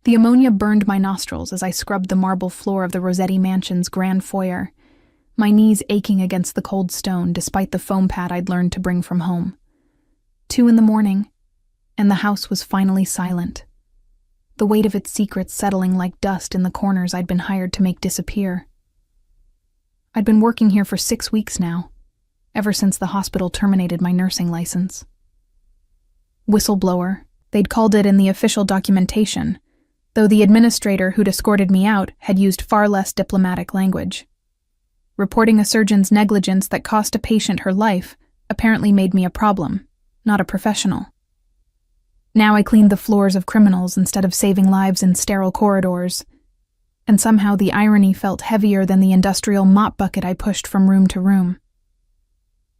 The ammonia burned my nostrils as I scrubbed the marble floor of the Rossetti Mansion's grand foyer, my knees aching against the cold stone despite the foam pad I'd learned to bring from home. 2 a.m, and the house was finally silent, the weight of its secrets settling like dust in the corners I'd been hired to make disappear. I'd been working here for 6 weeks now, ever since the hospital terminated my nursing license. Whistleblower, they'd called it in the official documentation, though the administrator who'd escorted me out had used far less diplomatic language. Reporting a surgeon's negligence that cost a patient her life apparently made me a problem, not a professional. Now I cleaned the floors of criminals instead of saving lives in sterile corridors, and somehow the irony felt heavier than the industrial mop bucket I pushed from room to room.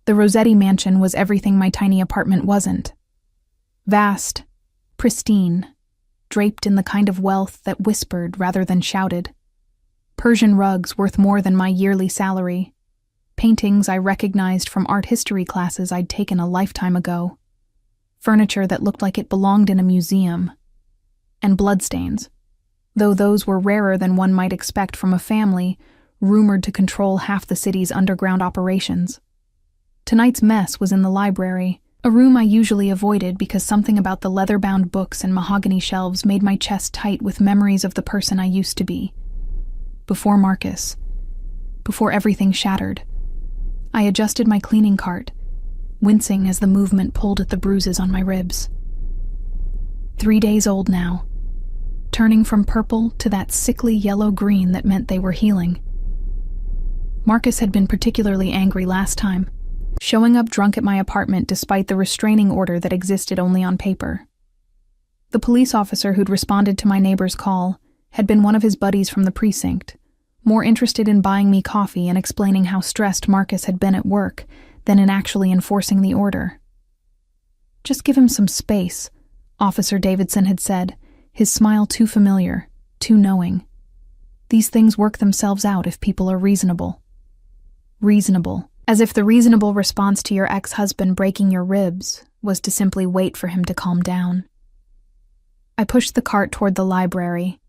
The Rossetti Mansion was everything my tiny apartment wasn't. Vast, pristine, draped in the kind of wealth that whispered rather than shouted. Persian rugs worth more than my yearly salary. Paintings I recognized from art history classes I'd taken a lifetime ago. Furniture that looked like it belonged in a museum. And bloodstains, though those were rarer than one might expect from a family rumored to control half the city's underground operations. Tonight's mess was in the library, a room I usually avoided because something about the leather-bound books and mahogany shelves made my chest tight with memories of the person I used to be. Before Marcus. Before everything shattered. I adjusted my cleaning cart, wincing as the movement pulled at the bruises on my ribs. 3 days old now, turning from purple to that sickly yellow-green that meant they were healing. Marcus had been particularly angry last time, showing up drunk at my apartment despite the restraining order that existed only on paper. The police officer who'd responded to my neighbor's call had been one of his buddies from the precinct, more interested in buying me coffee and explaining how stressed Marcus had been at work than in actually enforcing the order. "Just give him some space," Officer Davidson had said, his smile too familiar, too knowing. "These things work themselves out if people are reasonable." Reasonable, as if the reasonable response to your ex-husband breaking your ribs was to simply wait for him to calm down. I pushed the cart toward the library,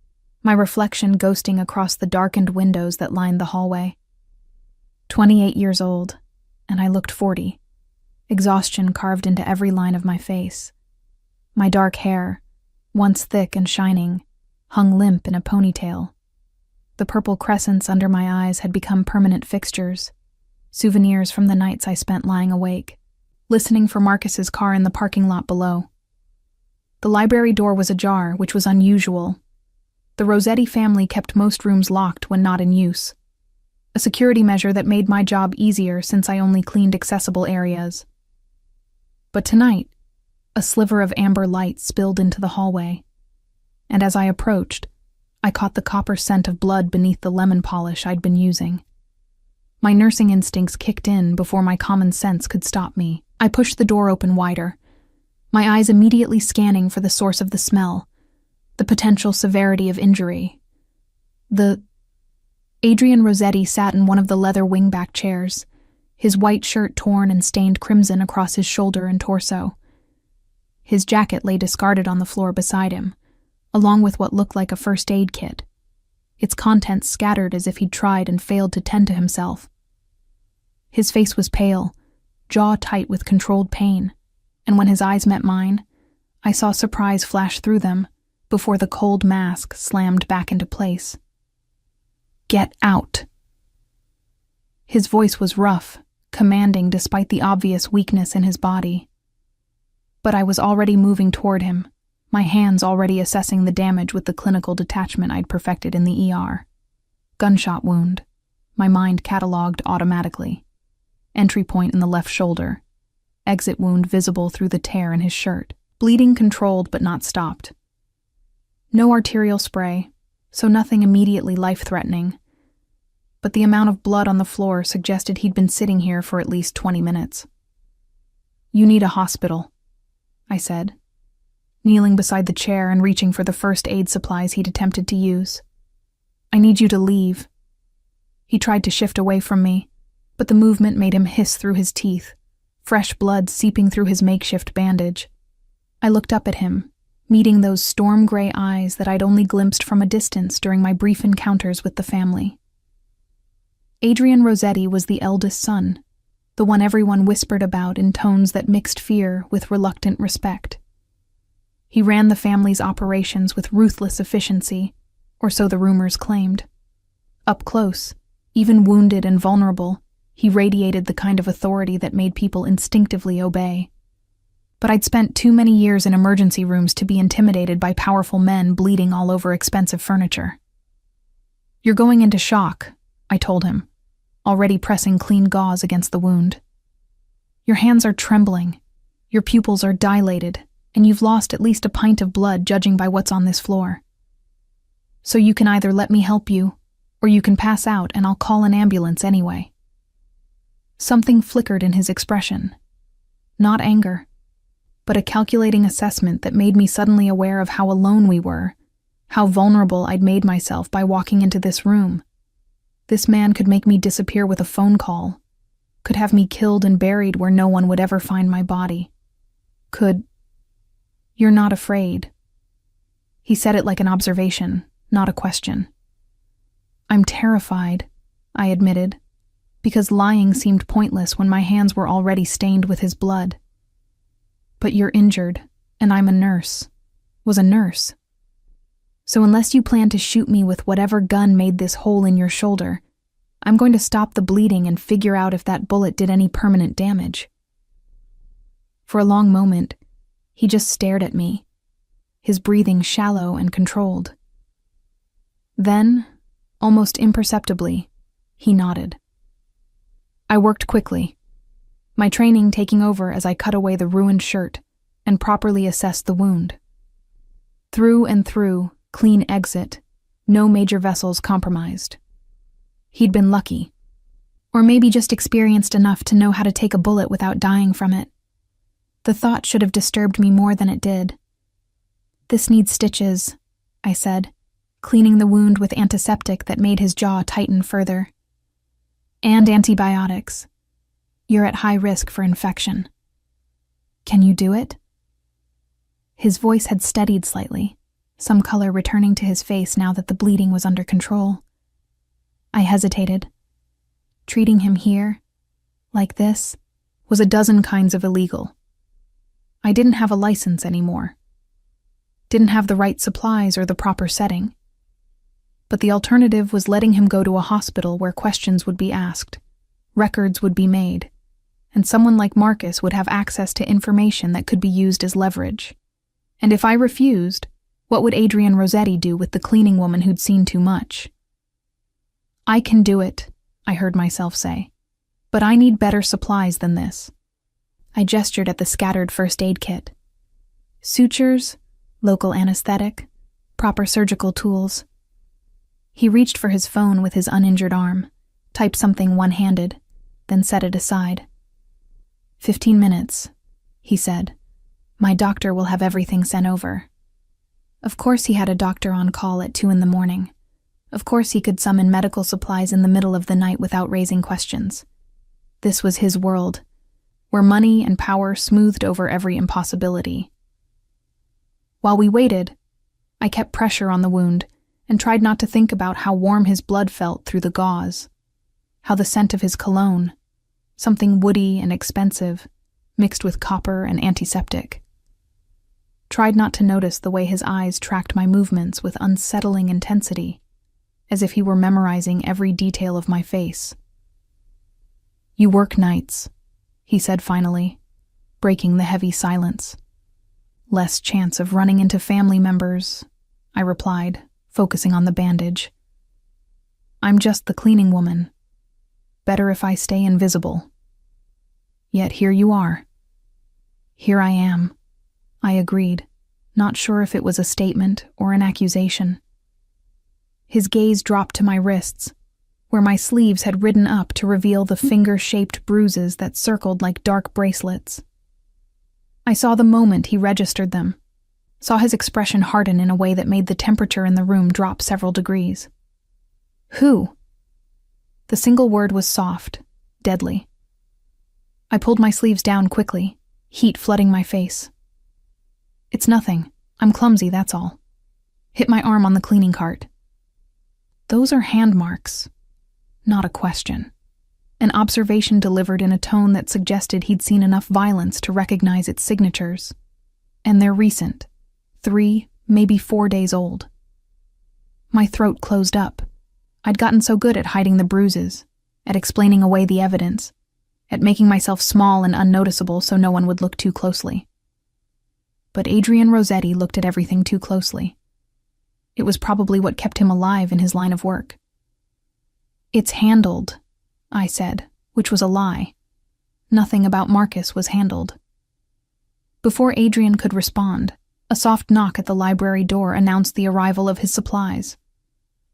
my reflection ghosting across the darkened windows that lined the hallway. 28 years old, and I looked 40, exhaustion carved into every line of my face. My dark hair, once thick and shining, hung limp in a ponytail. The purple crescents under my eyes had become permanent fixtures, souvenirs from the nights I spent lying awake, listening for Marcus's car in the parking lot below. The library door was ajar, which was unusual. The Rossetti family kept most rooms locked when not in use, a security measure that made my job easier since I only cleaned accessible areas. But tonight, a sliver of amber light spilled into the hallway, and as I approached, I caught the copper scent of blood beneath the lemon polish I'd been using. My nursing instincts kicked in before my common sense could stop me. I pushed the door open wider, my eyes immediately scanning for the source of the smell, the potential severity of injury. Adrian Rossetti sat in one of the leather wingback chairs, his white shirt torn and stained crimson across his shoulder and torso. His jacket lay discarded on the floor beside him, along with what looked like a first aid kit, its contents scattered as if he'd tried and failed to tend to himself. His face was pale, jaw tight with controlled pain, and when his eyes met mine, I saw surprise flash through them before the cold mask slammed back into place. "Get out." His voice was rough, commanding despite the obvious weakness in his body. But I was already moving toward him, my hands already assessing the damage with the clinical detachment I'd perfected in the ER. Gunshot wound, my mind catalogued automatically. Entry point in the left shoulder. Exit wound visible through the tear in his shirt. Bleeding controlled but not stopped. No arterial spray, so nothing immediately life-threatening. But the amount of blood on the floor suggested he'd been sitting here for at least 20 minutes. "You need a hospital," I said, kneeling beside the chair and reaching for the first aid supplies he'd attempted to use. "I need you to leave." He tried to shift away from me, but the movement made him hiss through his teeth, fresh blood seeping through his makeshift bandage. I looked up at him, meeting those storm-gray eyes that I'd only glimpsed from a distance during my brief encounters with the family. Adrian Rossetti was the eldest son, the one everyone whispered about in tones that mixed fear with reluctant respect. He ran the family's operations with ruthless efficiency, or so the rumors claimed. Up close, even wounded and vulnerable, he radiated the kind of authority that made people instinctively obey. But I'd spent too many years in emergency rooms to be intimidated by powerful men bleeding all over expensive furniture. "You're going into shock," I told him, already pressing clean gauze against the wound. "Your hands are trembling, your pupils are dilated, and you've lost at least a pint of blood judging by what's on this floor. So you can either let me help you, or you can pass out and I'll call an ambulance anyway." Something flickered in his expression. Not anger, but a calculating assessment that made me suddenly aware of how alone we were, how vulnerable I'd made myself by walking into this room. This man could make me disappear with a phone call, could have me killed and buried where no one would ever find my body. "You're not afraid." He said it like an observation, not a question. "I'm terrified," I admitted, because lying seemed pointless when my hands were already stained with his blood. "But you're injured, and I'm a nurse. Was a nurse. So unless you plan to shoot me with whatever gun made this hole in your shoulder, I'm going to stop the bleeding and figure out if that bullet did any permanent damage." For a long moment, he just stared at me, his breathing shallow and controlled. Then, almost imperceptibly, he nodded. I worked quickly, my training taking over as I cut away the ruined shirt and properly assessed the wound. Through and through, clean exit, no major vessels compromised. He'd been lucky, or maybe just experienced enough to know how to take a bullet without dying from it. The thought should have disturbed me more than it did. "This needs stitches," I said, cleaning the wound with antiseptic that made his jaw tighten further. "And antibiotics. You're at high risk for infection." "Can you do it?" His voice had steadied slightly, some color returning to his face now that the bleeding was under control. I hesitated. Treating him here, like this, was a dozen kinds of illegal. I didn't have a license anymore. Didn't have the right supplies or the proper setting. But the alternative was letting him go to a hospital where questions would be asked, records would be made, and someone like Marcus would have access to information that could be used as leverage. And if I refused, what would Adrian Rossetti do with the cleaning woman who'd seen too much? "I can do it," I heard myself say, "but I need better supplies than this." I gestured at the scattered first aid kit. Sutures, local anesthetic, proper surgical tools. He reached for his phone with his uninjured arm, typed something one-handed, then set it aside. 15 minutes, he said. "My doctor will have everything sent over." Of course he had a doctor on call at 2 a.m. Of course he could summon medical supplies in the middle of the night without raising questions. This was his world, where money and power smoothed over every impossibility. While we waited, I kept pressure on the wound and tried not to think about how warm his blood felt through the gauze, how the scent of his cologne, something woody and expensive, mixed with copper and antiseptic. Tried not to notice the way his eyes tracked my movements with unsettling intensity, as if he were memorizing every detail of my face. "You work nights," he said finally, breaking the heavy silence. "Less chance of running into family members," I replied, focusing on the bandage. "I'm just the cleaning woman. Better if I stay invisible." Yet here you are. "Here I am," I agreed, not sure if it was a statement or an accusation. His gaze dropped to my wrists, where my sleeves had ridden up to reveal the finger-shaped bruises that circled like dark bracelets. I saw the moment he registered them, saw his expression harden in a way that made the temperature in the room drop several degrees. "Who?" The single word was soft, deadly. I pulled my sleeves down quickly, heat flooding my face. "It's nothing," I'm clumsy, that's all. Hit my arm on the cleaning cart. Those are hand marks, not a question. An observation delivered in a tone that suggested he'd seen enough violence to recognize its signatures. And they're recent. 3, maybe 4 days old. My throat closed up. I'd gotten so good at hiding the bruises, at explaining away the evidence, at making myself small and unnoticeable so no one would look too closely. But Adrian Rossetti looked at everything too closely. It was probably what kept him alive in his line of work. It's handled, I said, which was a lie. Nothing about Marcus was handled. Before Adrian could respond, a soft knock at the library door announced the arrival of his supplies.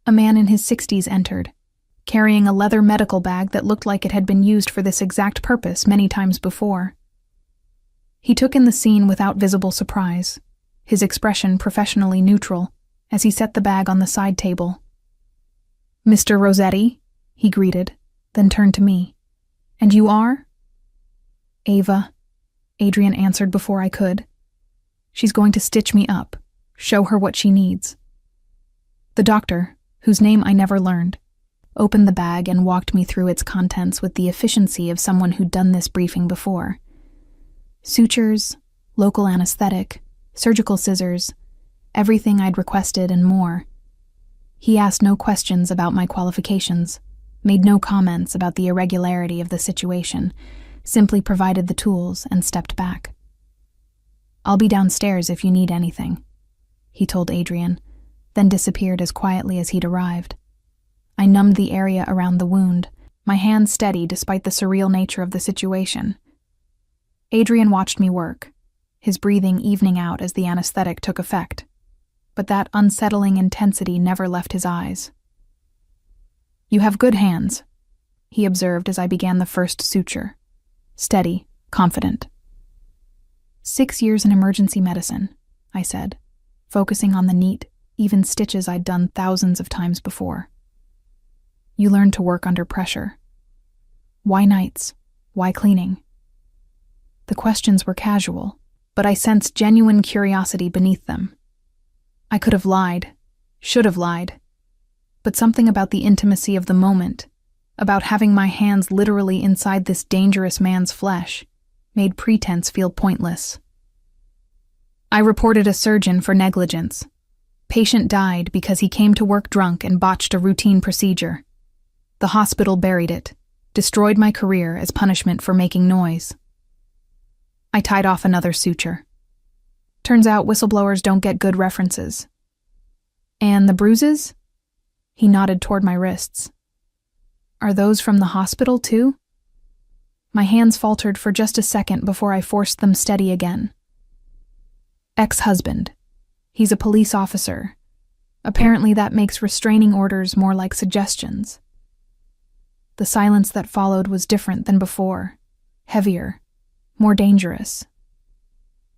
A man in his 60s entered, carrying a leather medical bag that looked like it had been used for this exact purpose many times before. He took in the scene without visible surprise, his expression professionally neutral, as he set the bag on the side table. "Mr. Rossetti," he greeted, then turned to me. "And you are?" "Ava," Adrian answered before I could. "She's going to stitch me up, show her what she needs." The doctor, whose name I never learned, opened the bag and walked me through its contents with the efficiency of someone who'd done this briefing before. Sutures, local anesthetic, surgical scissors, everything I'd requested and more. He asked no questions about my qualifications, made no comments about the irregularity of the situation, simply provided the tools and stepped back. "I'll be downstairs if you need anything," he told Adrian, then disappeared as quietly as he'd arrived. I numbed the area around the wound, my hands steady despite the surreal nature of the situation. Adrian watched me work, his breathing evening out as the anesthetic took effect, but that unsettling intensity never left his eyes. "You have good hands," he observed as I began the first suture. Steady, confident. 6 years in emergency medicine, I said, focusing on the neat, even stitches I'd done thousands of times before. "You learned to work under pressure. Why nights? Why cleaning?" The questions were casual, but I sensed genuine curiosity beneath them. I could have lied, should have lied, but something about the intimacy of the moment, about having my hands literally inside this dangerous man's flesh, made pretense feel pointless. "I reported a surgeon for negligence. Patient died because he came to work drunk and botched a routine procedure. The hospital buried it, destroyed my career as punishment for making noise." I tied off another suture. "Turns out whistleblowers don't get good references." "And the bruises?" He nodded toward my wrists. "Are those from the hospital too?" My hands faltered for just a second before I forced them steady again. "Ex-husband. He's a police officer. Apparently that makes restraining orders more like suggestions." The silence that followed was different than before, heavier, more dangerous.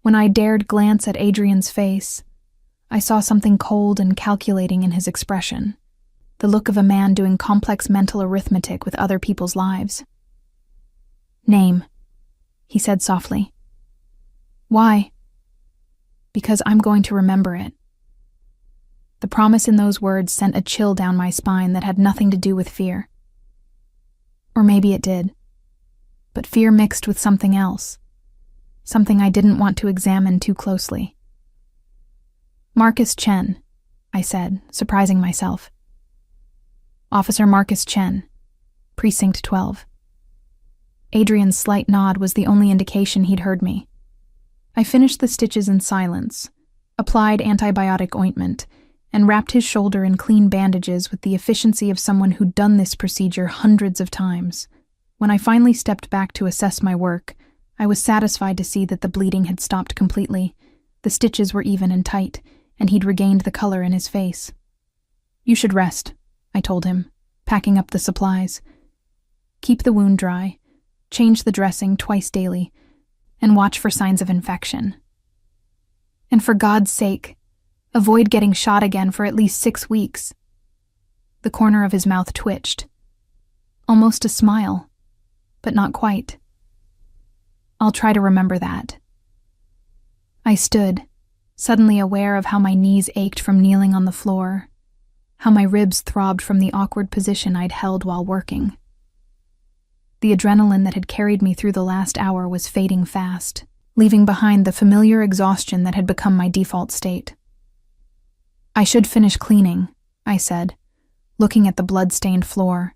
When I dared glance at Adrian's face, I saw something cold and calculating in his expression, the look of a man doing complex mental arithmetic with other people's lives. "Name," he said softly. "Why?" "Because I'm going to remember it." The promise in those words sent a chill down my spine that had nothing to do with fear. Or maybe it did. But fear mixed with something else, something I didn't want to examine too closely. "Marcus Chen," I said, surprising myself. "Officer Marcus Chen, Precinct 12. Adrian's slight nod was the only indication he'd heard me. I finished the stitches in silence, applied antibiotic ointment, and wrapped his shoulder in clean bandages with the efficiency of someone who'd done this procedure hundreds of times. When I finally stepped back to assess my work, I was satisfied to see that the bleeding had stopped completely, the stitches were even and tight, and he'd regained the color in his face. "You should rest," I told him, packing up the supplies. "Keep the wound dry, change the dressing twice daily, and watch for signs of infection. And for God's sake, avoid getting shot again for at least 6 weeks." The corner of his mouth twitched. Almost a smile, but not quite. "I'll try to remember that." I stood, suddenly aware of how my knees ached from kneeling on the floor, how my ribs throbbed from the awkward position I'd held while working. The adrenaline that had carried me through the last hour was fading fast, leaving behind the familiar exhaustion that had become my default state. "I should finish cleaning," I said, looking at the blood-stained floor,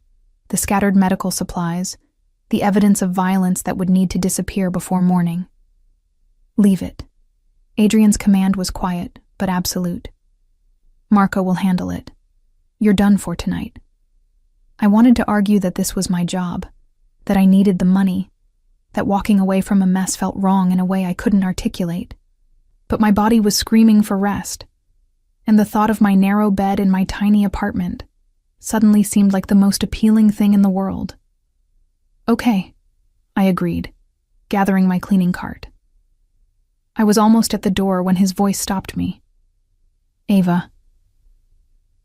the scattered medical supplies, the evidence of violence that would need to disappear before morning. "Leave it." Adrian's command was quiet, but absolute. "Marco will handle it. You're done for tonight." I wanted to argue that this was my job, that I needed the money, that walking away from a mess felt wrong in a way I couldn't articulate. But my body was screaming for rest, and the thought of my narrow bed in my tiny apartment suddenly seemed like the most appealing thing in the world. "Okay," I agreed, gathering my cleaning cart. I was almost at the door when his voice stopped me. "Ava."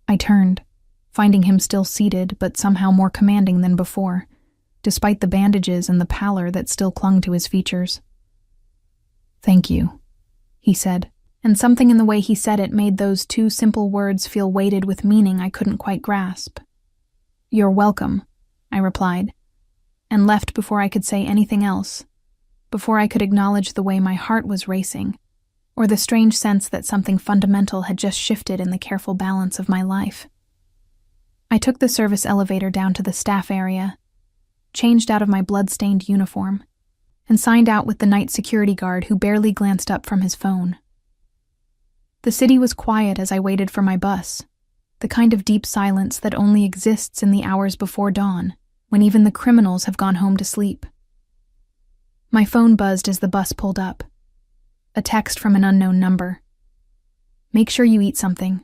I turned, finding him still seated but somehow more commanding than before, despite the bandages and the pallor that still clung to his features. "Thank you," he said, and something in the way he said it made those two simple words feel weighted with meaning I couldn't quite grasp. "You're welcome," I replied, and left before I could say anything else, before I could acknowledge the way my heart was racing, or the strange sense that something fundamental had just shifted in the careful balance of my life. I took the service elevator down to the staff area, changed out of my blood-stained uniform, and signed out with the night security guard who barely glanced up from his phone. The city was quiet as I waited for my bus, the kind of deep silence that only exists in the hours before dawn, when even the criminals have gone home to sleep. My phone buzzed as the bus pulled up. A text from an unknown number. "Make sure you eat something.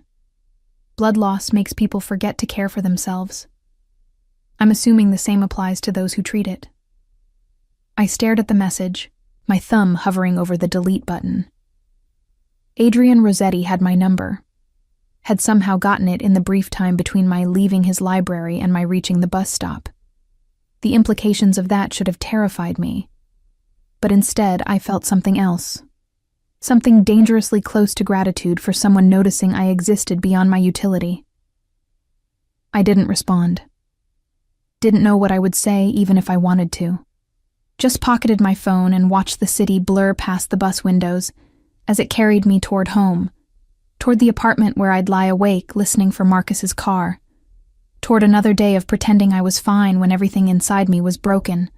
Blood loss makes people forget to care for themselves." I'm assuming the same applies to those who treat it. I stared at the message, my thumb hovering over the delete button. Adrian Rossetti had my number, had somehow gotten it in the brief time between my leaving his library and my reaching the bus stop. The implications of that should have terrified me, but instead I felt something else. Something dangerously close to gratitude for someone noticing I existed beyond my utility. I didn't respond. Didn't know what I would say even if I wanted to. Just pocketed my phone and watched the city blur past the bus windows as it carried me toward home, toward the apartment where I'd lie awake listening for Marcus's car, toward another day of pretending I was fine when everything inside me was broken.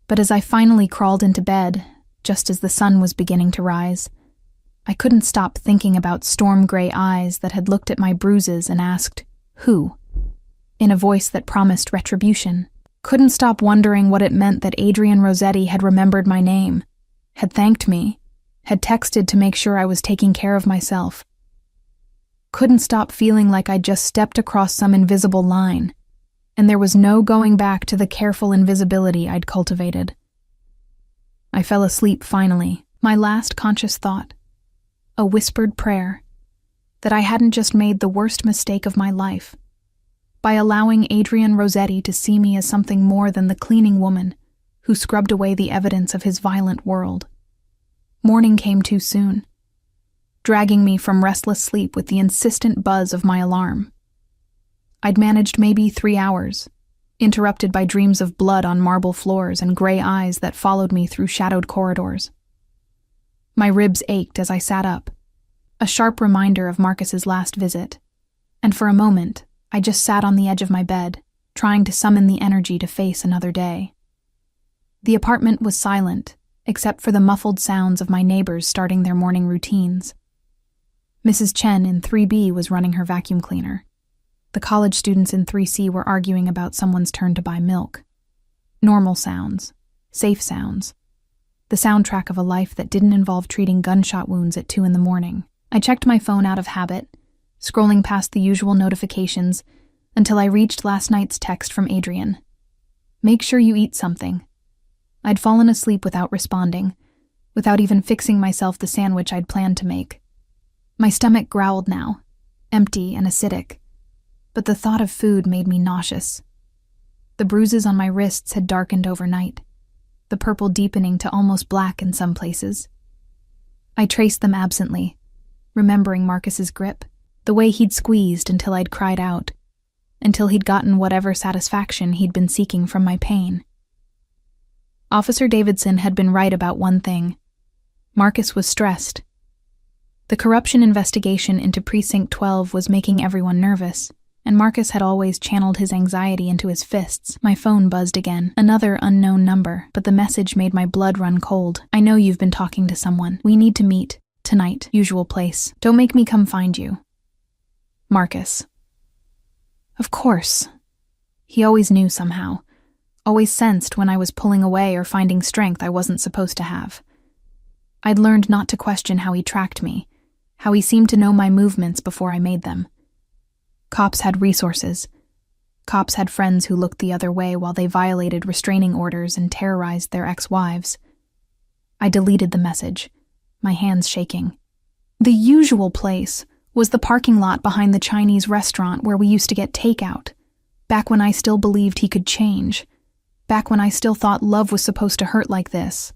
But as I finally crawled into bed, just as the sun was beginning to rise, I couldn't stop thinking about storm-gray eyes that had looked at my bruises and asked, "Who?" in a voice that promised retribution. Couldn't stop wondering what it meant that Adrian Rossetti had remembered my name, had thanked me, had texted to make sure I was taking care of myself. Couldn't stop feeling like I'd just stepped across some invisible line, and there was no going back to the careful invisibility I'd cultivated. I fell asleep finally, my last conscious thought, a whispered prayer, that I hadn't just made the worst mistake of my life, by allowing Adrian Rossetti to see me as something more than the cleaning woman who scrubbed away the evidence of his violent world. Morning came too soon, dragging me from restless sleep with the insistent buzz of my alarm. I'd managed maybe 3 hours, interrupted by dreams of blood on marble floors and gray eyes that followed me through shadowed corridors. My ribs ached as I sat up, a sharp reminder of Marcus's last visit, and for a moment, I just sat on the edge of my bed, trying to summon the energy to face another day. The apartment was silent, except for the muffled sounds of my neighbors starting their morning routines. Mrs. Chen in 3B was running her vacuum cleaner. The college students in 3C were arguing about someone's turn to buy milk. Normal sounds, safe sounds. The soundtrack of a life that didn't involve treating gunshot wounds at 2 a.m. I checked my phone out of habit, scrolling past the usual notifications until I reached last night's text from Adrian. "Make sure you eat something." I'd fallen asleep without responding, without even fixing myself the sandwich I'd planned to make. My stomach growled now, empty and acidic, but the thought of food made me nauseous. The bruises on my wrists had darkened overnight, the purple deepening to almost black in some places. I traced them absently, remembering Marcus's grip, the way he'd squeezed until I'd cried out, until he'd gotten whatever satisfaction he'd been seeking from my pain. Officer Davidson had been right about one thing. Marcus was stressed. The corruption investigation into Precinct 12 was making everyone nervous, and Marcus had always channeled his anxiety into his fists. My phone buzzed again. Another unknown number, but the message made my blood run cold. I know you've been talking to someone. We need to meet. Tonight. Usual place. Don't make me come find you. Marcus. Of course. He always knew somehow. Always sensed when I was pulling away or finding strength I wasn't supposed to have. I'd learned not to question how he tracked me, how he seemed to know my movements before I made them. Cops had resources. Cops had friends who looked the other way while they violated restraining orders and terrorized their ex-wives. I deleted the message, my hands shaking. The usual place was the parking lot behind the Chinese restaurant where we used to get takeout, back when I still believed he could change, back when I still thought love was supposed to hurt like this.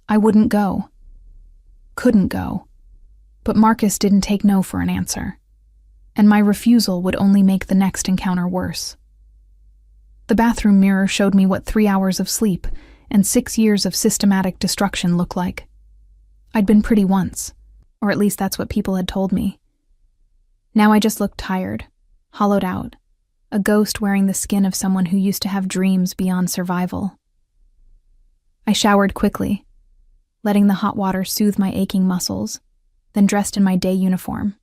I wouldn't go. Couldn't go. But Marcus didn't take no for an answer, and my refusal would only make the next encounter worse. The bathroom mirror showed me what 3 hours of sleep and 6 years of systematic destruction looked like. I'd been pretty once, or at least that's what people had told me. Now I just looked tired, hollowed out, a ghost wearing the skin of someone who used to have dreams beyond survival. I showered quickly, letting the hot water soothe my aching muscles, then dressed in my day uniform.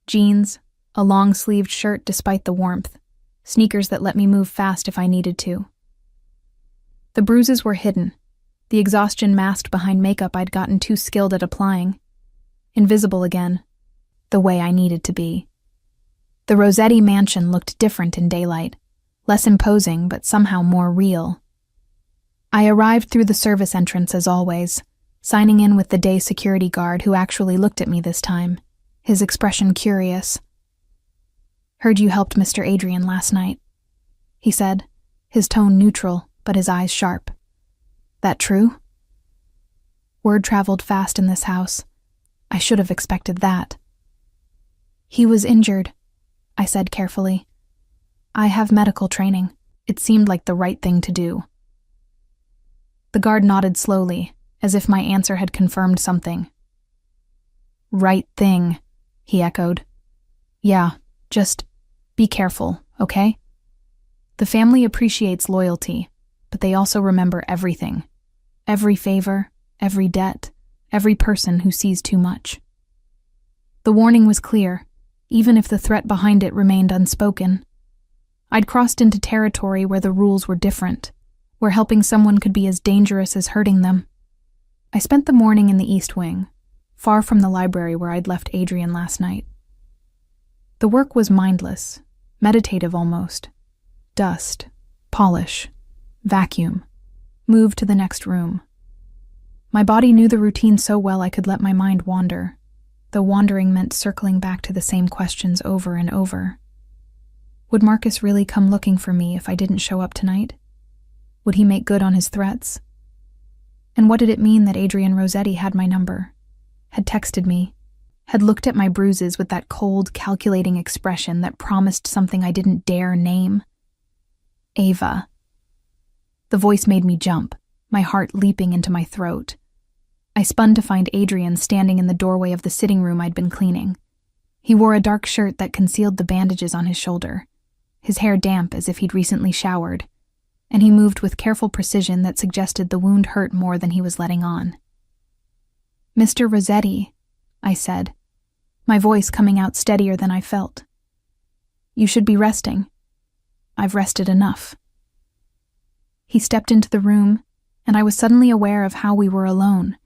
Jeans, a long-sleeved shirt despite the warmth, sneakers that let me move fast if I needed to. The bruises were hidden, the exhaustion masked behind makeup I'd gotten too skilled at applying. Invisible again, the way I needed to be. The Rossetti mansion looked different in daylight, less imposing but somehow more real. I arrived through the service entrance as always, signing in with the day security guard who actually looked at me this time, his expression curious. "Heard you helped Mr. Adrian last night," he said, his tone neutral but his eyes sharp. "That true?" Word traveled fast in this house. I should have expected that. "He was injured," I said carefully. "I have medical training." It seemed like the right thing to do. The guard nodded slowly, as if my answer had confirmed something. "Right thing," he echoed. "Yeah, just be careful, okay? The family appreciates loyalty, but they also remember everything. Every favor, every debt, every person who sees too much." The warning was clear, even if the threat behind it remained unspoken. I'd crossed into territory where the rules were different, where helping someone could be as dangerous as hurting them. I spent the morning in the East Wing, far from the library where I'd left Adrian last night. The work was mindless, meditative almost. Dust, polish, vacuum, move to the next room. My body knew the routine so well I could let my mind wander, though wandering meant circling back to the same questions over and over. Would Marcus really come looking for me if I didn't show up tonight? Would he make good on his threats? And what did it mean that Adrian Rossetti had my number, had texted me, had looked at my bruises with that cold, calculating expression that promised something I didn't dare name? Ava. The voice made me jump, my heart leaping into my throat. I spun to find Adrian standing in the doorway of the sitting room I'd been cleaning. He wore a dark shirt that concealed the bandages on his shoulder, his hair damp as if he'd recently showered, and he moved with careful precision that suggested the wound hurt more than he was letting on. "Mr. Rossetti," I said, my voice coming out steadier than I felt. "You should be resting. I've rested enough." He stepped into the room, and I was suddenly aware of how we were alone,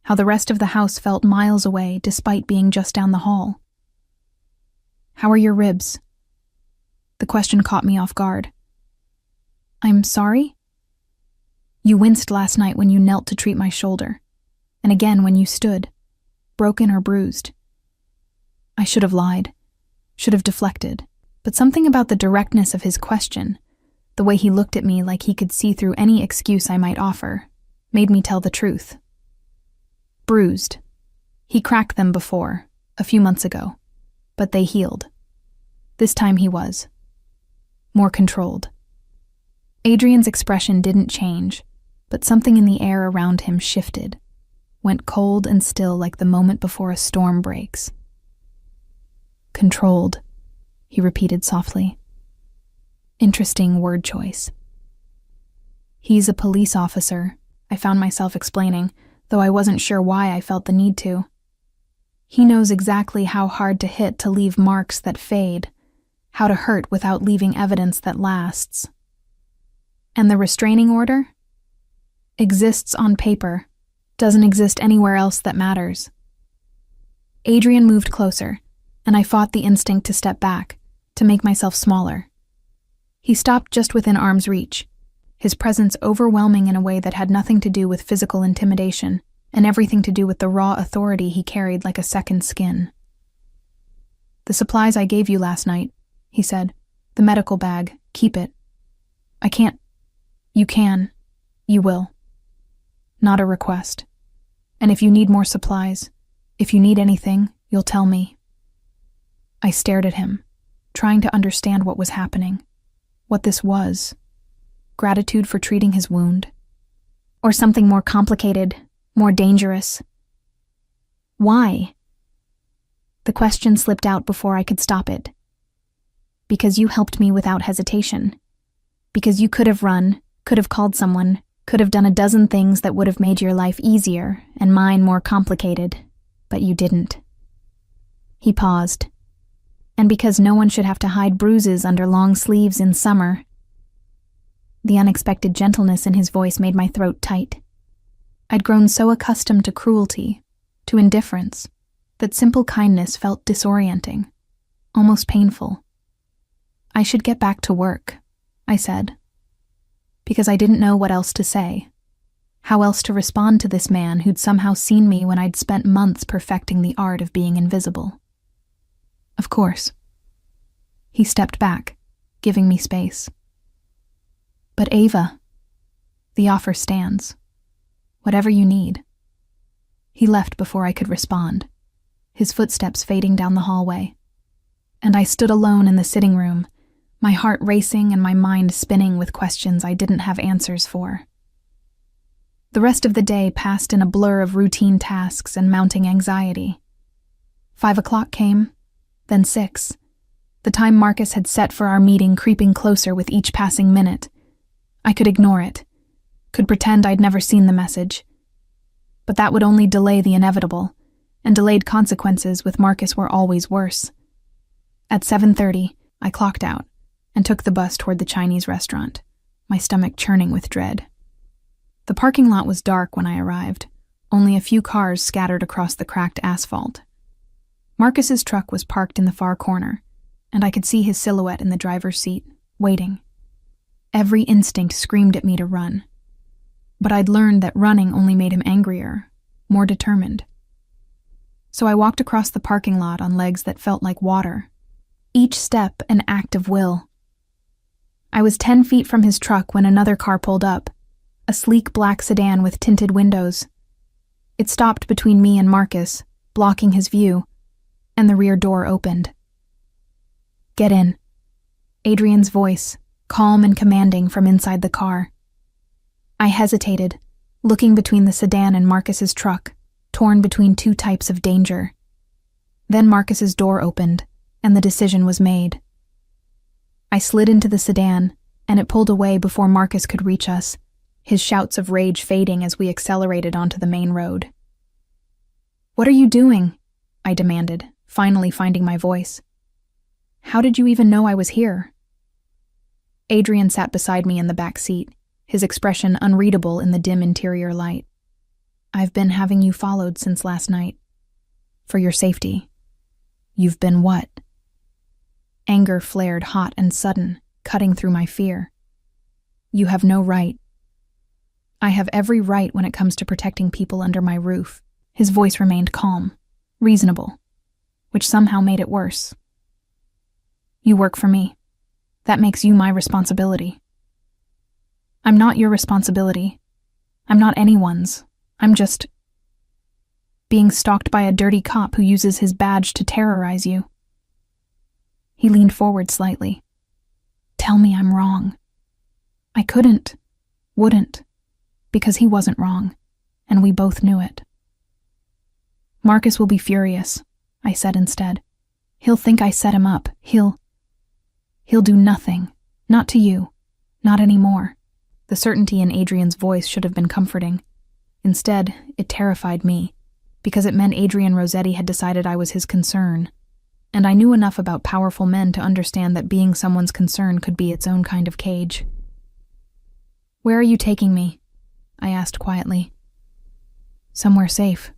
how the rest of the house felt miles away despite being just down the hall. "How are your ribs?" The question caught me off guard. "I'm sorry?" "You winced last night when you knelt to treat my shoulder, and again when you stood, broken or bruised." I should have lied, should have deflected, but something about the directness of his question, the way he looked at me like he could see through any excuse I might offer, made me tell the truth. Bruised. He cracked them before, a few months ago, but they healed. This time he was more controlled. Adrian's expression didn't change, but something in the air around him shifted, went cold and still like the moment before a storm breaks. Controlled, he repeated softly. Interesting word choice. He's a police officer, I found myself explaining, though I wasn't sure why I felt the need to. He knows exactly how hard to hit to leave marks that fade, how to hurt without leaving evidence that lasts. And the restraining order? Exists on paper, doesn't exist anywhere else that matters. Adrian moved closer, and I fought the instinct to step back, to make myself smaller. He stopped just within arm's reach, his presence overwhelming in a way that had nothing to do with physical intimidation, and everything to do with the raw authority he carried like a second skin. "The supplies I gave you last night," he said. "The medical bag, keep it. I can't. You can. You will. Not a request. And if you need more supplies, if you need anything, you'll tell me." I stared at him, trying to understand what was happening, what this was. Gratitude for treating his wound? Or something more complicated, more dangerous? Why? The question slipped out before I could stop it. Because you helped me without hesitation. Because you could have run, could have called someone, could have done a dozen things that would have made your life easier and mine more complicated, but you didn't. He paused. And because no one should have to hide bruises under long sleeves in summer. The unexpected gentleness in his voice made my throat tight. I'd grown so accustomed to cruelty, to indifference, that simple kindness felt disorienting, almost painful. "I should get back to work," I said, because I didn't know what else to say, how else to respond to this man who'd somehow seen me when I'd spent months perfecting the art of being invisible. "Of course." He stepped back, giving me space. "But Ava, the offer stands. Whatever you need." He left before I could respond, his footsteps fading down the hallway. And I stood alone in the sitting room, my heart racing and my mind spinning with questions I didn't have answers for. The rest of the day passed in a blur of routine tasks and mounting anxiety. 5 o'clock came, then 6, the time Marcus had set for our meeting creeping closer with each passing minute. I could ignore it, could pretend I'd never seen the message. But that would only delay the inevitable, and delayed consequences with Marcus were always worse. At 7:30, I clocked out and took the bus toward the Chinese restaurant, my stomach churning with dread. The parking lot was dark when I arrived, only a few cars scattered across the cracked asphalt. Marcus's truck was parked in the far corner, and I could see his silhouette in the driver's seat, waiting. Every instinct screamed at me to run. But I'd learned that running only made him angrier, more determined. So I walked across the parking lot on legs that felt like water, each step an act of will. I was 10 feet from his truck when another car pulled up, a sleek black sedan with tinted windows. It stopped between me and Marcus, blocking his view, and the rear door opened. "Get in," Adrian's voice, calm and commanding from inside the car. I hesitated, looking between the sedan and Marcus's truck, torn between two types of danger. Then Marcus's door opened, and the decision was made. I slid into the sedan, and it pulled away before Marcus could reach us, his shouts of rage fading as we accelerated onto the main road. "What are you doing?" I demanded, finally finding my voice. "How did you even know I was here?" Adrian sat beside me in the back seat, his expression unreadable in the dim interior light. "I've been having you followed since last night. For your safety." "You've been what?" Anger flared hot and sudden, cutting through my fear. "You have no right." "I have every right when it comes to protecting people under my roof." His voice remained calm, reasonable, which somehow made it worse. "You work for me. That makes you my responsibility." "I'm not your responsibility. I'm not anyone's. I'm just..." being stalked by a dirty cop who uses his badge to terrorize you. He leaned forward slightly. Tell me I'm wrong. I wouldn't, because he wasn't wrong, and we both knew it. Marcus will be furious, I said instead. He'll think I set him up. He'll do nothing. Not to you. Not anymore. The certainty in Adrian's voice should have been comforting. Instead, it terrified me, because it meant Adrian Rossetti had decided I was his concern, and I knew enough about powerful men to understand that being someone's concern could be its own kind of cage. Where are you taking me? I asked quietly. Somewhere safe.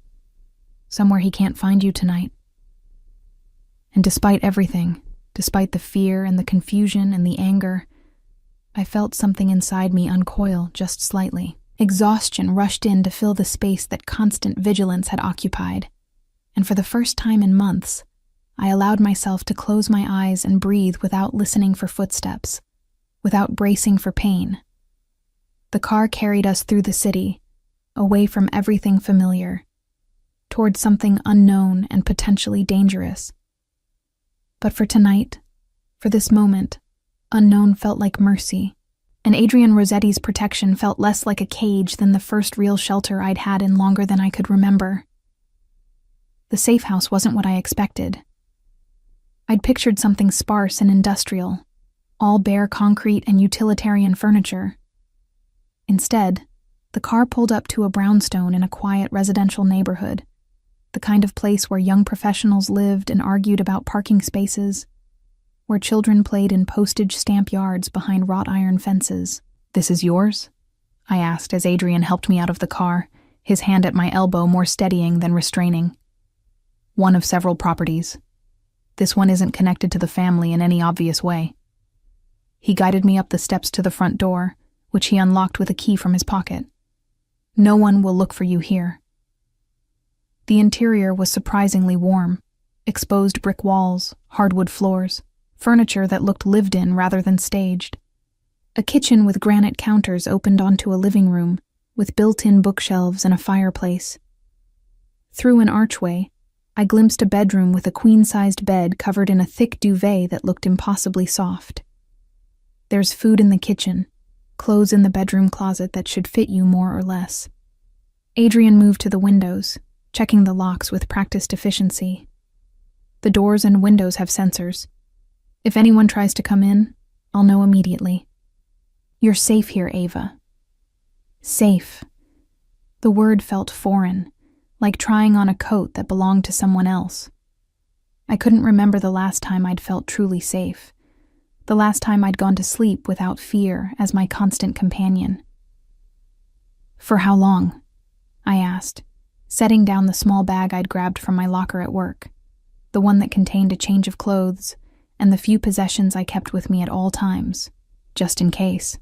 Somewhere he can't find you tonight. And despite everything, despite the fear and the confusion and the anger, I felt something inside me uncoil just slightly. Exhaustion rushed in to fill the space that constant vigilance had occupied, and for the first time in months, I allowed myself to close my eyes and breathe without listening for footsteps, without bracing for pain. The car carried us through the city, away from everything familiar, towards something unknown and potentially dangerous. But for tonight, for this moment, unknown felt like mercy, and Adrian Rossetti's protection felt less like a cage than the first real shelter I'd had in longer than I could remember. The safe house wasn't what I expected. I'd pictured something sparse and industrial, all bare concrete and utilitarian furniture. Instead, the car pulled up to a brownstone in a quiet residential neighborhood, the kind of place where young professionals lived and argued about parking spaces, where children played in postage stamp yards behind wrought iron fences. This is yours? I asked as Adrian helped me out of the car, his hand at my elbow more steadying than restraining. One of several properties. This one isn't connected to the family in any obvious way. He guided me up the steps to the front door, which he unlocked with a key from his pocket. No one will look for you here. The interior was surprisingly warm. Exposed brick walls, hardwood floors, furniture that looked lived in rather than staged. A kitchen with granite counters opened onto a living room, with built-in bookshelves and a fireplace. Through an archway, I glimpsed a bedroom with a queen-sized bed covered in a thick duvet that looked impossibly soft. There's food in the kitchen, clothes in the bedroom closet that should fit you more or less. Adrian moved to the windows, checking the locks with practiced efficiency. The doors and windows have sensors. If anyone tries to come in, I'll know immediately. You're safe here, Ava. Safe. The word felt foreign, like trying on a coat that belonged to someone else. I couldn't remember the last time I'd felt truly safe, the last time I'd gone to sleep without fear as my constant companion. For how long? I asked, setting down the small bag I'd grabbed from my locker at work, the one that contained a change of clothes and the few possessions I kept with me at all times, just in case.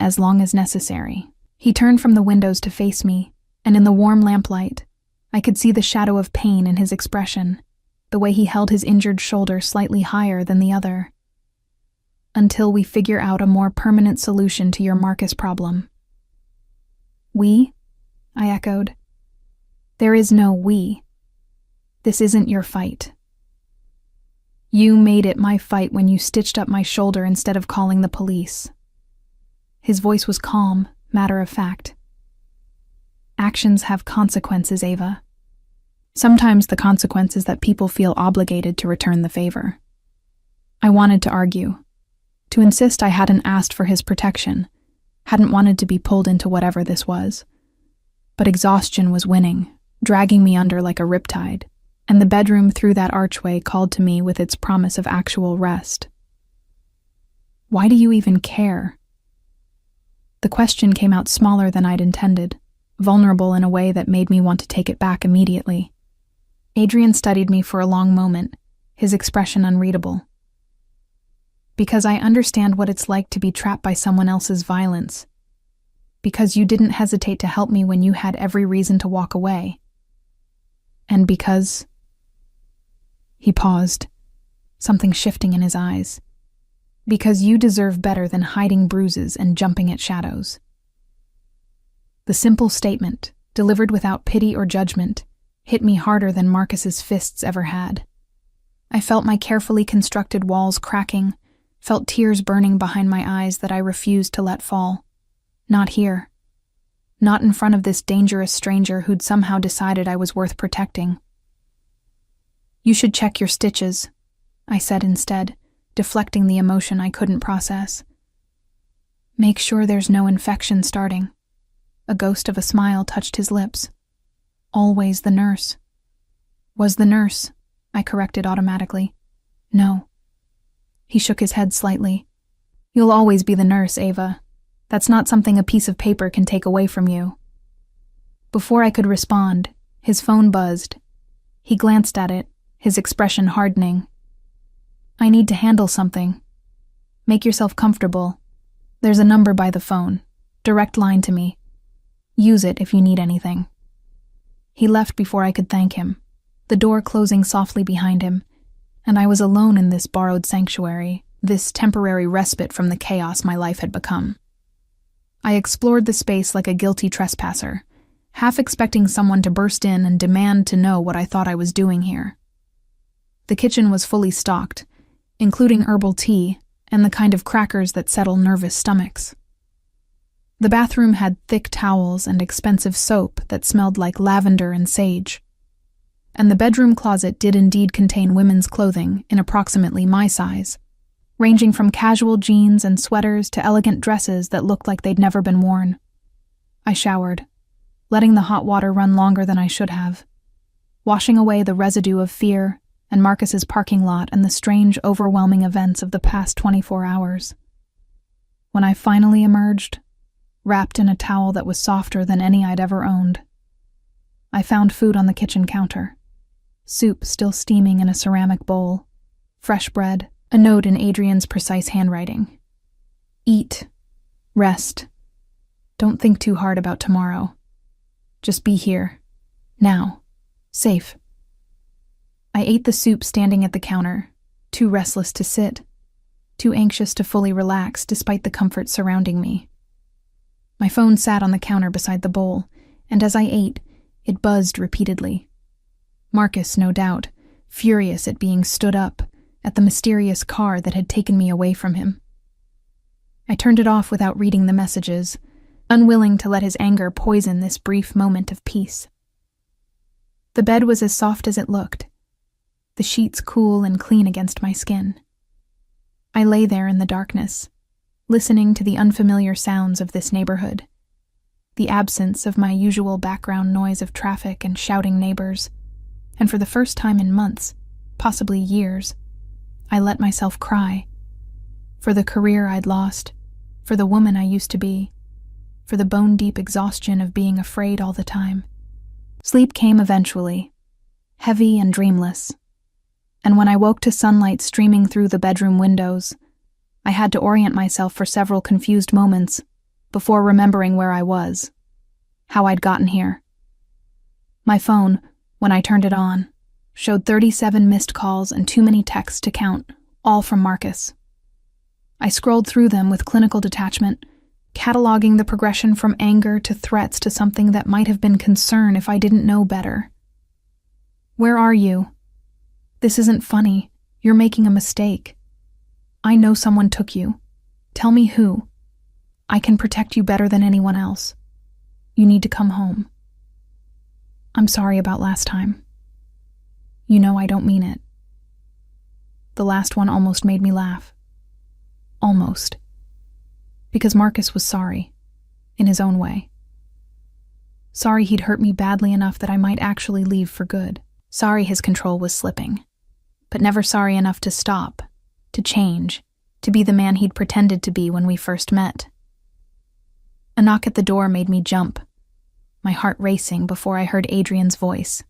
As long as necessary. He turned from the windows to face me, and in the warm lamplight, I could see the shadow of pain in his expression, the way he held his injured shoulder slightly higher than the other. Until we figure out a more permanent solution to your Marcus problem. We? I echoed. There is no we. This isn't your fight. You made it my fight when you stitched up my shoulder instead of calling the police. His voice was calm, matter of fact. Actions have consequences, Ava. Sometimes the consequence is that people feel obligated to return the favor. I wanted to argue, to insist I hadn't asked for his protection, hadn't wanted to be pulled into whatever this was. But exhaustion was winning, dragging me under like a riptide, and the bedroom through that archway called to me with its promise of actual rest. Why do you even care? The question came out smaller than I'd intended, vulnerable in a way that made me want to take it back immediately. Adrian studied me for a long moment, his expression unreadable. Because I understand what it's like to be trapped by someone else's violence. Because you didn't hesitate to help me when you had every reason to walk away. And because... He paused, something shifting in his eyes. Because you deserve better than hiding bruises and jumping at shadows. The simple statement, delivered without pity or judgment, hit me harder than Marcus's fists ever had. I felt my carefully constructed walls cracking, felt tears burning behind my eyes that I refused to let fall. Not here. Not in front of this dangerous stranger who'd somehow decided I was worth protecting. "You should check your stitches," I said instead, deflecting the emotion I couldn't process. "Make sure there's no infection starting." A ghost of a smile touched his lips. "Always the nurse." "Was the nurse," I corrected automatically. "No." He shook his head slightly. "You'll always be the nurse, Ava. That's not something a piece of paper can take away from you." Before I could respond, his phone buzzed. He glanced at it, his expression hardening. "I need to handle something. Make yourself comfortable. There's a number by the phone. Direct line to me. Use it if you need anything." He left before I could thank him, the door closing softly behind him, and I was alone in this borrowed sanctuary, this temporary respite from the chaos my life had become. I explored the space like a guilty trespasser, half expecting someone to burst in and demand to know what I thought I was doing here. The kitchen was fully stocked, including herbal tea and the kind of crackers that settle nervous stomachs. The bathroom had thick towels and expensive soap that smelled like lavender and sage. And the bedroom closet did indeed contain women's clothing in approximately my size, ranging from casual jeans and sweaters to elegant dresses that looked like they'd never been worn. I showered, letting the hot water run longer than I should have, washing away the residue of fear and Marcus's parking lot and the strange, overwhelming events of the past 24 hours. When I finally emerged, wrapped in a towel that was softer than any I'd ever owned, I found food on the kitchen counter. Soup still steaming in a ceramic bowl, fresh bread, a note in Adrian's precise handwriting. "Eat. Rest. Don't think too hard about tomorrow. Just be here. Now. Safe." I ate the soup standing at the counter, too restless to sit, too anxious to fully relax despite the comfort surrounding me. My phone sat on the counter beside the bowl, and as I ate, it buzzed repeatedly. Marcus, no doubt, furious at being stood up, at the mysterious car that had taken me away from him. I turned it off without reading the messages, unwilling to let his anger poison this brief moment of peace. The bed was as soft as it looked, the sheets cool and clean against my skin. I lay there in the darkness, listening to the unfamiliar sounds of this neighborhood, the absence of my usual background noise of traffic and shouting neighbors, and for the first time in months, possibly years, I let myself cry. For the career I'd lost, for the woman I used to be, for the bone-deep exhaustion of being afraid all the time. Sleep came eventually, heavy and dreamless, and when I woke to sunlight streaming through the bedroom windows, I had to orient myself for several confused moments before remembering where I was, how I'd gotten here. My phone, when I turned it on, showed 37 missed calls and too many texts to count, all from Marcus. I scrolled through them with clinical detachment, cataloging the progression from anger to threats to something that might have been concern if I didn't know better. "Where are you? This isn't funny. You're making a mistake. I know someone took you. Tell me who. I can protect you better than anyone else. You need to come home. I'm sorry about last time. You know I don't mean it." The last one almost made me laugh. Almost. Because Marcus was sorry, in his own way. Sorry he'd hurt me badly enough that I might actually leave for good. Sorry his control was slipping. But never sorry enough to stop, to change, to be the man he'd pretended to be when we first met. A knock at the door made me jump, my heart racing before I heard Adrian's voice.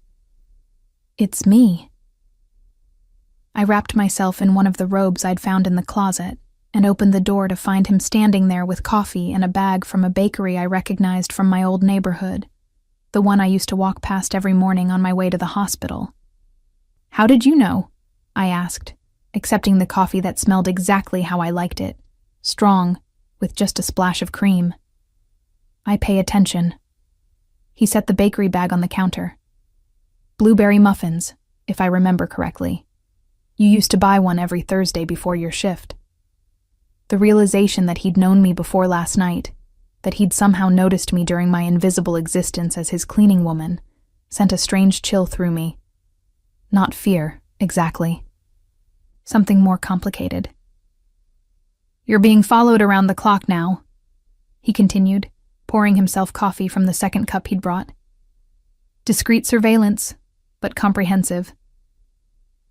"It's me." I wrapped myself in one of the robes I'd found in the closet and opened the door to find him standing there with coffee and a bag from a bakery I recognized from my old neighborhood, the one I used to walk past every morning on my way to the hospital. "How did you know?" I asked, accepting the coffee that smelled exactly how I liked it, strong, with just a splash of cream. "I pay attention." He set the bakery bag on the counter. Blueberry muffins, if I remember correctly. You used to buy one every Thursday before your shift. The realization that he'd known me before last night, that he'd somehow noticed me during my invisible existence as his cleaning woman, sent a strange chill through me. Not fear, exactly. Something more complicated. You're being followed around the clock now, he continued, pouring himself coffee from the second cup he'd brought. Discreet surveillance, but comprehensive.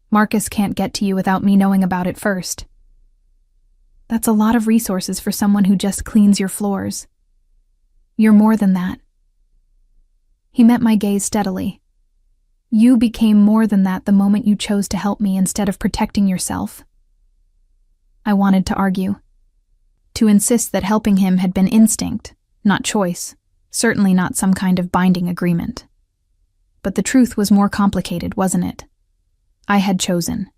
Marcus can't get to you without me knowing about it first. That's a lot of resources for someone who just cleans your floors. You're more than that. He met my gaze steadily. You became more than that the moment you chose to help me instead of protecting yourself. I wanted to argue. To insist that helping him had been instinct, not choice, certainly not some kind of binding agreement. But the truth was more complicated, wasn't it? I had chosen,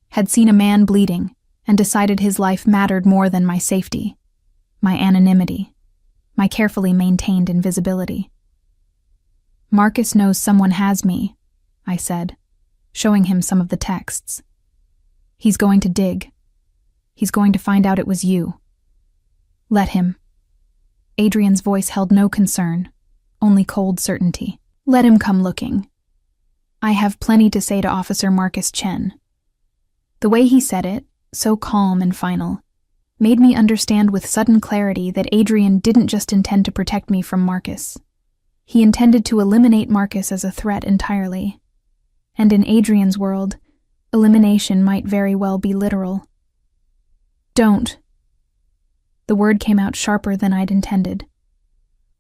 had seen a man bleeding, and decided his life mattered more than my safety, my anonymity, my carefully maintained invisibility. Marcus knows someone has me, I said, showing him some of the texts. He's going to dig. He's going to find out it was you. Let him. Adrian's voice held no concern, only cold certainty. Let him come looking. I have plenty to say to Officer Marcus Chen. The way he said it, so calm and final, made me understand with sudden clarity that Adrian didn't just intend to protect me from Marcus. He intended to eliminate Marcus as a threat entirely. And in Adrian's world, elimination might very well be literal. Don't. The word came out sharper than I'd intended.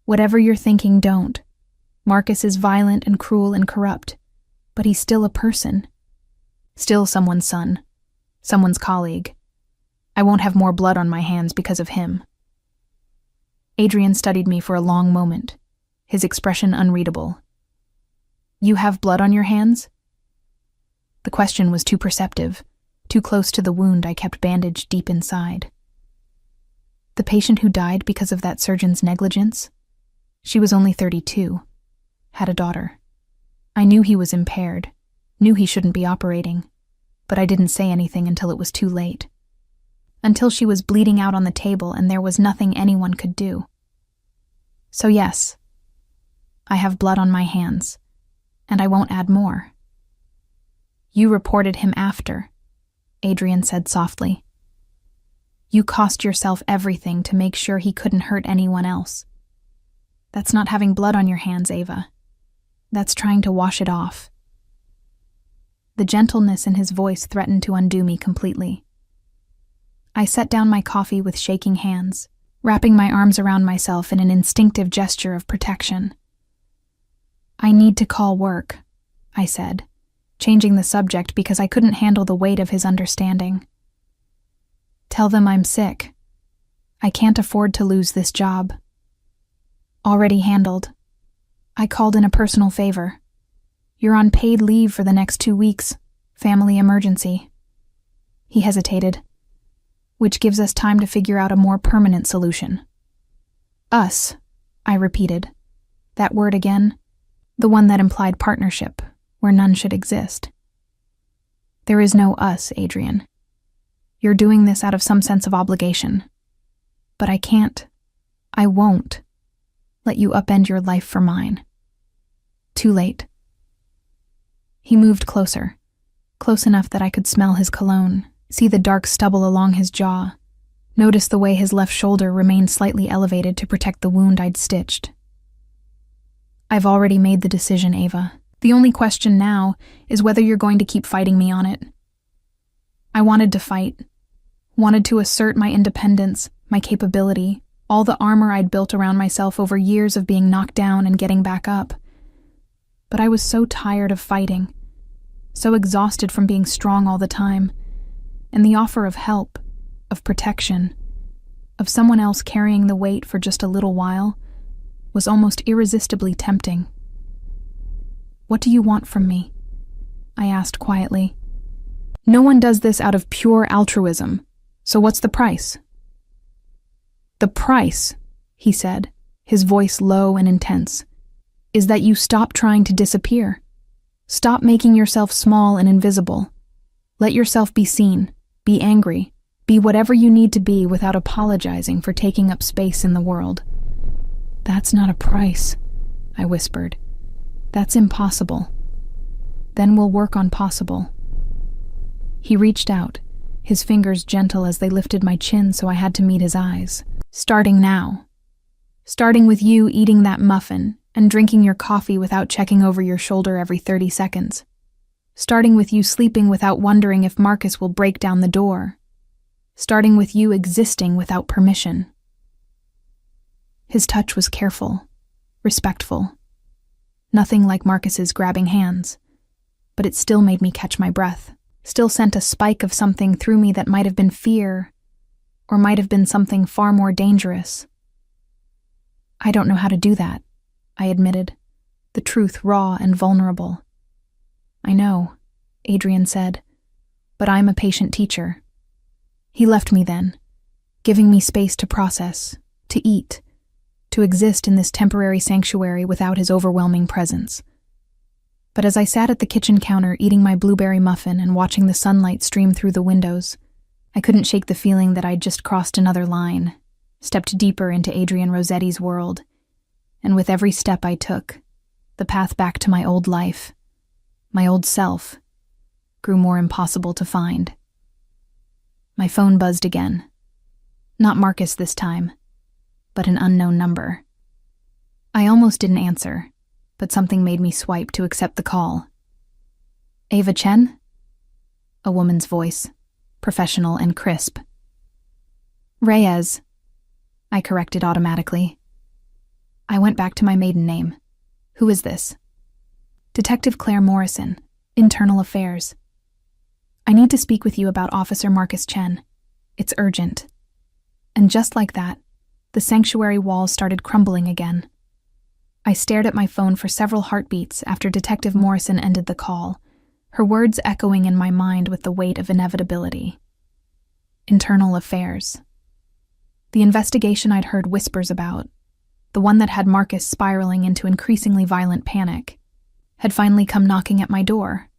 Whatever you're thinking, don't. Marcus is violent and cruel and corrupt, but he's still a person. Still someone's son, someone's colleague. I won't have more blood on my hands because of him. Adrian studied me for a long moment, his expression unreadable. You have blood on your hands? The question was too perceptive, too close to the wound I kept bandaged deep inside. The patient who died because of that surgeon's negligence? She was only 32, had a daughter. I knew he was impaired, knew he shouldn't be operating, but I didn't say anything until it was too late. Until she was bleeding out on the table and there was nothing anyone could do. So yes, I have blood on my hands, and I won't add more. You reported him after, Adrian said softly. You cost yourself everything to make sure he couldn't hurt anyone else. That's not having blood on your hands, Ava. That's trying to wash it off. The gentleness in his voice threatened to undo me completely. I set down my coffee with shaking hands, wrapping my arms around myself in an instinctive gesture of protection. I need to call work, I said, changing the subject because I couldn't handle the weight of his understanding. Tell them I'm sick. I can't afford to lose this job. Already handled. I called in a personal favor. You're on paid leave for the next 2 weeks. Family emergency. He hesitated, which gives us time to figure out a more permanent solution. Us, I repeated. That word again, the one that implied partnership, where none should exist. There is no us, Adrian. You're doing this out of some sense of obligation. But I can't, I won't, let you upend your life for mine. Too late. He moved closer, close enough that I could smell his cologne, see the dark stubble along his jaw, notice the way his left shoulder remained slightly elevated to protect the wound I'd stitched. I've already made the decision, Ava. The only question now is whether you're going to keep fighting me on it. I wanted to fight, wanted to assert my independence, my capability, all the armor I'd built around myself over years of being knocked down and getting back up. But I was so tired of fighting, so exhausted from being strong all the time, and the offer of help, of protection, of someone else carrying the weight for just a little while, was almost irresistibly tempting. What do you want from me? I asked quietly. No one does this out of pure altruism, so what's the price? The price, he said, his voice low and intense. is that you stop trying to disappear. Stop making yourself small and invisible. Let yourself be seen, be angry, be whatever you need to be without apologizing for taking up space in the world. That's not a price, I whispered. That's impossible. Then we'll work on possible. He reached out, his fingers gentle as they lifted my chin so I had to meet his eyes. Starting now. Starting with you eating that muffin and drinking your coffee without checking over your shoulder every 30 seconds. Starting with you sleeping without wondering if Marcus will break down the door. Starting with you existing without permission. His touch was careful, respectful. Nothing like Marcus's grabbing hands, but it still made me catch my breath, still sent a spike of something through me that might have been fear, or might have been something far more dangerous. I don't know how to do that, I admitted, the truth raw and vulnerable. I know, Adrian said, but I'm a patient teacher. He left me then, giving me space to process, to eat, to exist in this temporary sanctuary without his overwhelming presence. But as I sat at the kitchen counter eating my blueberry muffin and watching the sunlight stream through the windows, I couldn't shake the feeling that I'd just crossed another line, stepped deeper into Adrian Rossetti's world, and with every step I took, the path back to my old life, my old self, grew more impossible to find. My phone buzzed again. Not Marcus this time, but an unknown number. I almost didn't answer, but something made me swipe to accept the call. Ava Chen? A woman's voice, professional and crisp. Reyes, I corrected automatically. I went back to my maiden name. Who is this? Detective Claire Morrison, Internal Affairs. I need to speak with you about Officer Marcus Chen. It's urgent. And just like that, the sanctuary walls started crumbling again. I stared at my phone for several heartbeats after Detective Morrison ended the call, her words echoing in my mind with the weight of inevitability. Internal Affairs. The investigation I'd heard whispers about, the one that had Marcus spiraling into increasingly violent panic, had finally come knocking at my door.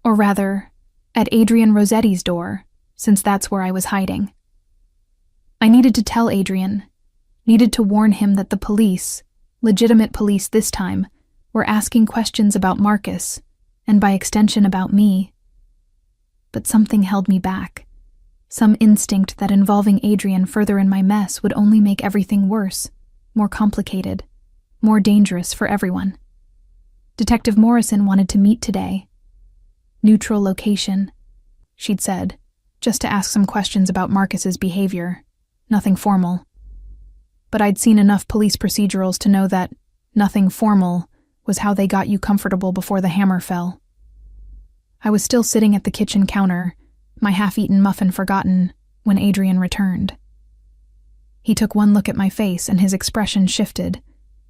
Or rather, at Adrian Rossetti's door, since that's where I was hiding. I needed to tell Adrian, needed to warn him that the police, legitimate police this time, were asking questions about Marcus, and by extension about me. But something held me back. Some instinct that involving Adrian further in my mess would only make everything worse, more complicated, more dangerous for everyone. Detective Morrison wanted to meet today. Neutral location, she'd said, just to ask some questions about Marcus's behavior. Nothing formal. But I'd seen enough police procedurals to know that nothing formal was how they got you comfortable before the hammer fell. I was still sitting at the kitchen counter, my half-eaten muffin forgotten, when Adrian returned. He took one look at my face and his expression shifted,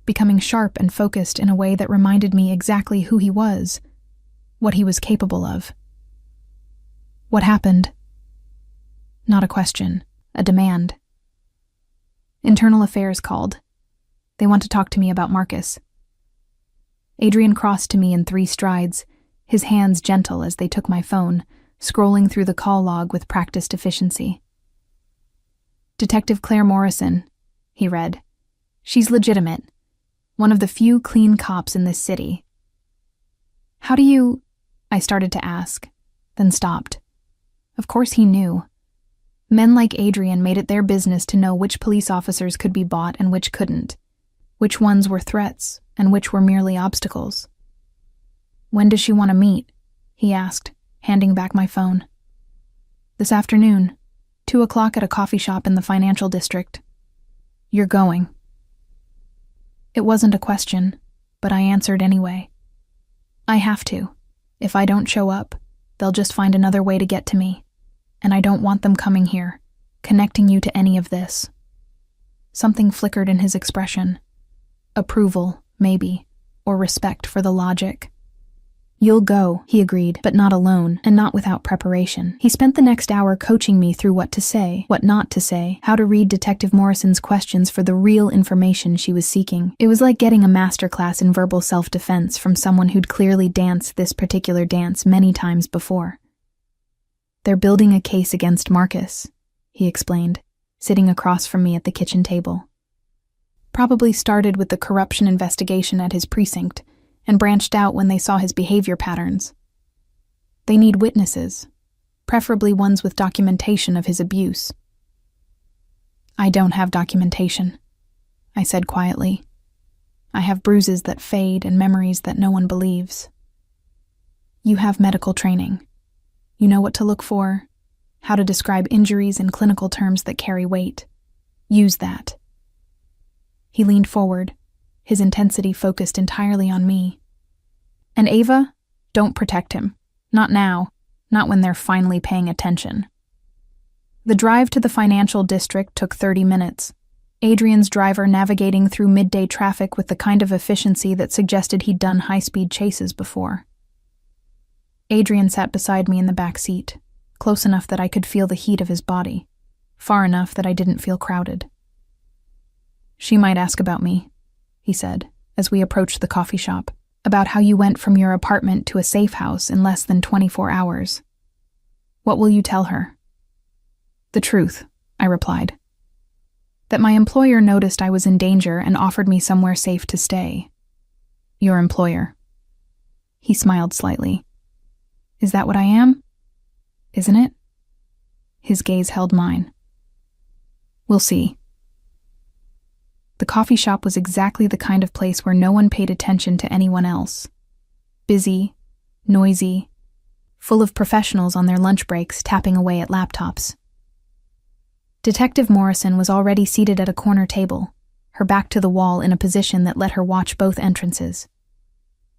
becoming sharp and focused in a way that reminded me exactly who he was, what he was capable of. What happened? Not a question, a demand. Internal Affairs called. They want to talk to me about Marcus. Adrian crossed to me in 3 strides, his hands gentle as they took my phone, scrolling through the call log with practiced efficiency. Detective Claire Morrison, he read. She's legitimate. One of the few clean cops in this city. How do you... I started to ask, then stopped. Of course he knew. Men like Adrian made it their business to know which police officers could be bought and which couldn't, which ones were threats and which were merely obstacles. When does she want to meet? He asked, handing back my phone. This afternoon, 2 o'clock at a coffee shop in the financial district. You're going. It wasn't a question, but I answered anyway. I have to. If I don't show up, they'll just find another way to get to me. And I don't want them coming here, connecting you to any of this. Something flickered in his expression. Approval, maybe, or respect for the logic. You'll go, he agreed, but not alone, and not without preparation. He spent the next hour coaching me through what to say, what not to say, how to read Detective Morrison's questions for the real information she was seeking. It was like getting a masterclass in verbal self-defense from someone who'd clearly danced this particular dance many times before. They're building a case against Marcus, he explained, sitting across from me at the kitchen table. Probably started with the corruption investigation at his precinct, and branched out when they saw his behavior patterns. They need witnesses, preferably ones with documentation of his abuse. I don't have documentation, I said quietly. I have bruises that fade and memories that no one believes. You have medical training. You know what to look for, how to describe injuries in clinical terms that carry weight. Use that. He leaned forward, his intensity focused entirely on me. And Ava, don't protect him. Not now, not when they're finally paying attention. The drive to the financial district took 30 minutes, Adrian's driver navigating through midday traffic with the kind of efficiency that suggested he'd done high-speed chases before. Adrian sat beside me in the back seat, close enough that I could feel the heat of his body, far enough that I didn't feel crowded. She might ask about me, he said, as we approached the coffee shop, about how you went from your apartment to a safe house in less than 24 hours. What will you tell her? The truth, I replied. That my employer noticed I was in danger and offered me somewhere safe to stay. Your employer. He smiled slightly. Is that what I am? Isn't it? His gaze held mine. We'll see. The coffee shop was exactly the kind of place where no one paid attention to anyone else. Busy, noisy, full of professionals on their lunch breaks tapping away at laptops. Detective Morrison was already seated at a corner table, her back to the wall in a position that let her watch both entrances.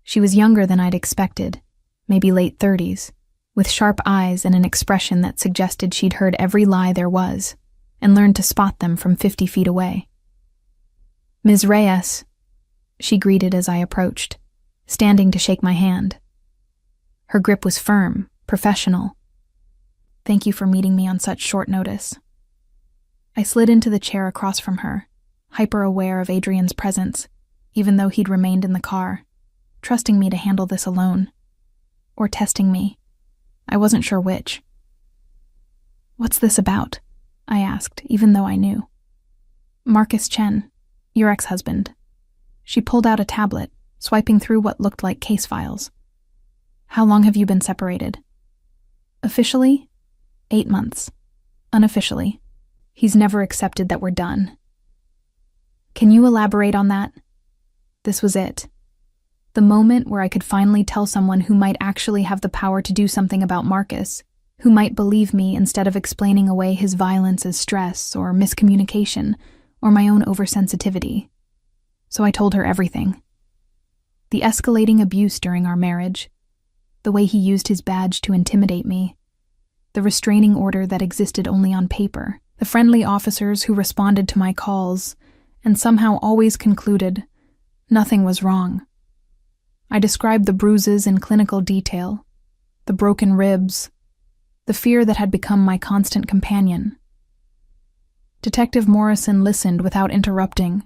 She was younger than I'd expected, maybe late 30s, with sharp eyes and an expression that suggested she'd heard every lie there was and learned to spot them from 50 feet away. Ms. Reyes, she greeted as I approached, standing to shake my hand. Her grip was firm, professional. Thank you for meeting me on such short notice. I slid into the chair across from her, hyper-aware of Adrian's presence, even though he'd remained in the car, trusting me to handle this alone. Or testing me. I wasn't sure which. What's this about? I asked, even though I knew. Marcus Chen, your ex-husband. She pulled out a tablet, swiping through what looked like case files. How long have you been separated? Officially, 8 months. Unofficially, he's never accepted that we're done. Can you elaborate on that? This was it. The moment where I could finally tell someone who might actually have the power to do something about Marcus, who might believe me instead of explaining away his violence as stress or miscommunication or my own oversensitivity. So I told her everything. The escalating abuse during our marriage, the way he used his badge to intimidate me, the restraining order that existed only on paper, the friendly officers who responded to my calls and somehow always concluded nothing was wrong. I described the bruises in clinical detail, the broken ribs, the fear that had become my constant companion. Detective Morrison listened without interrupting,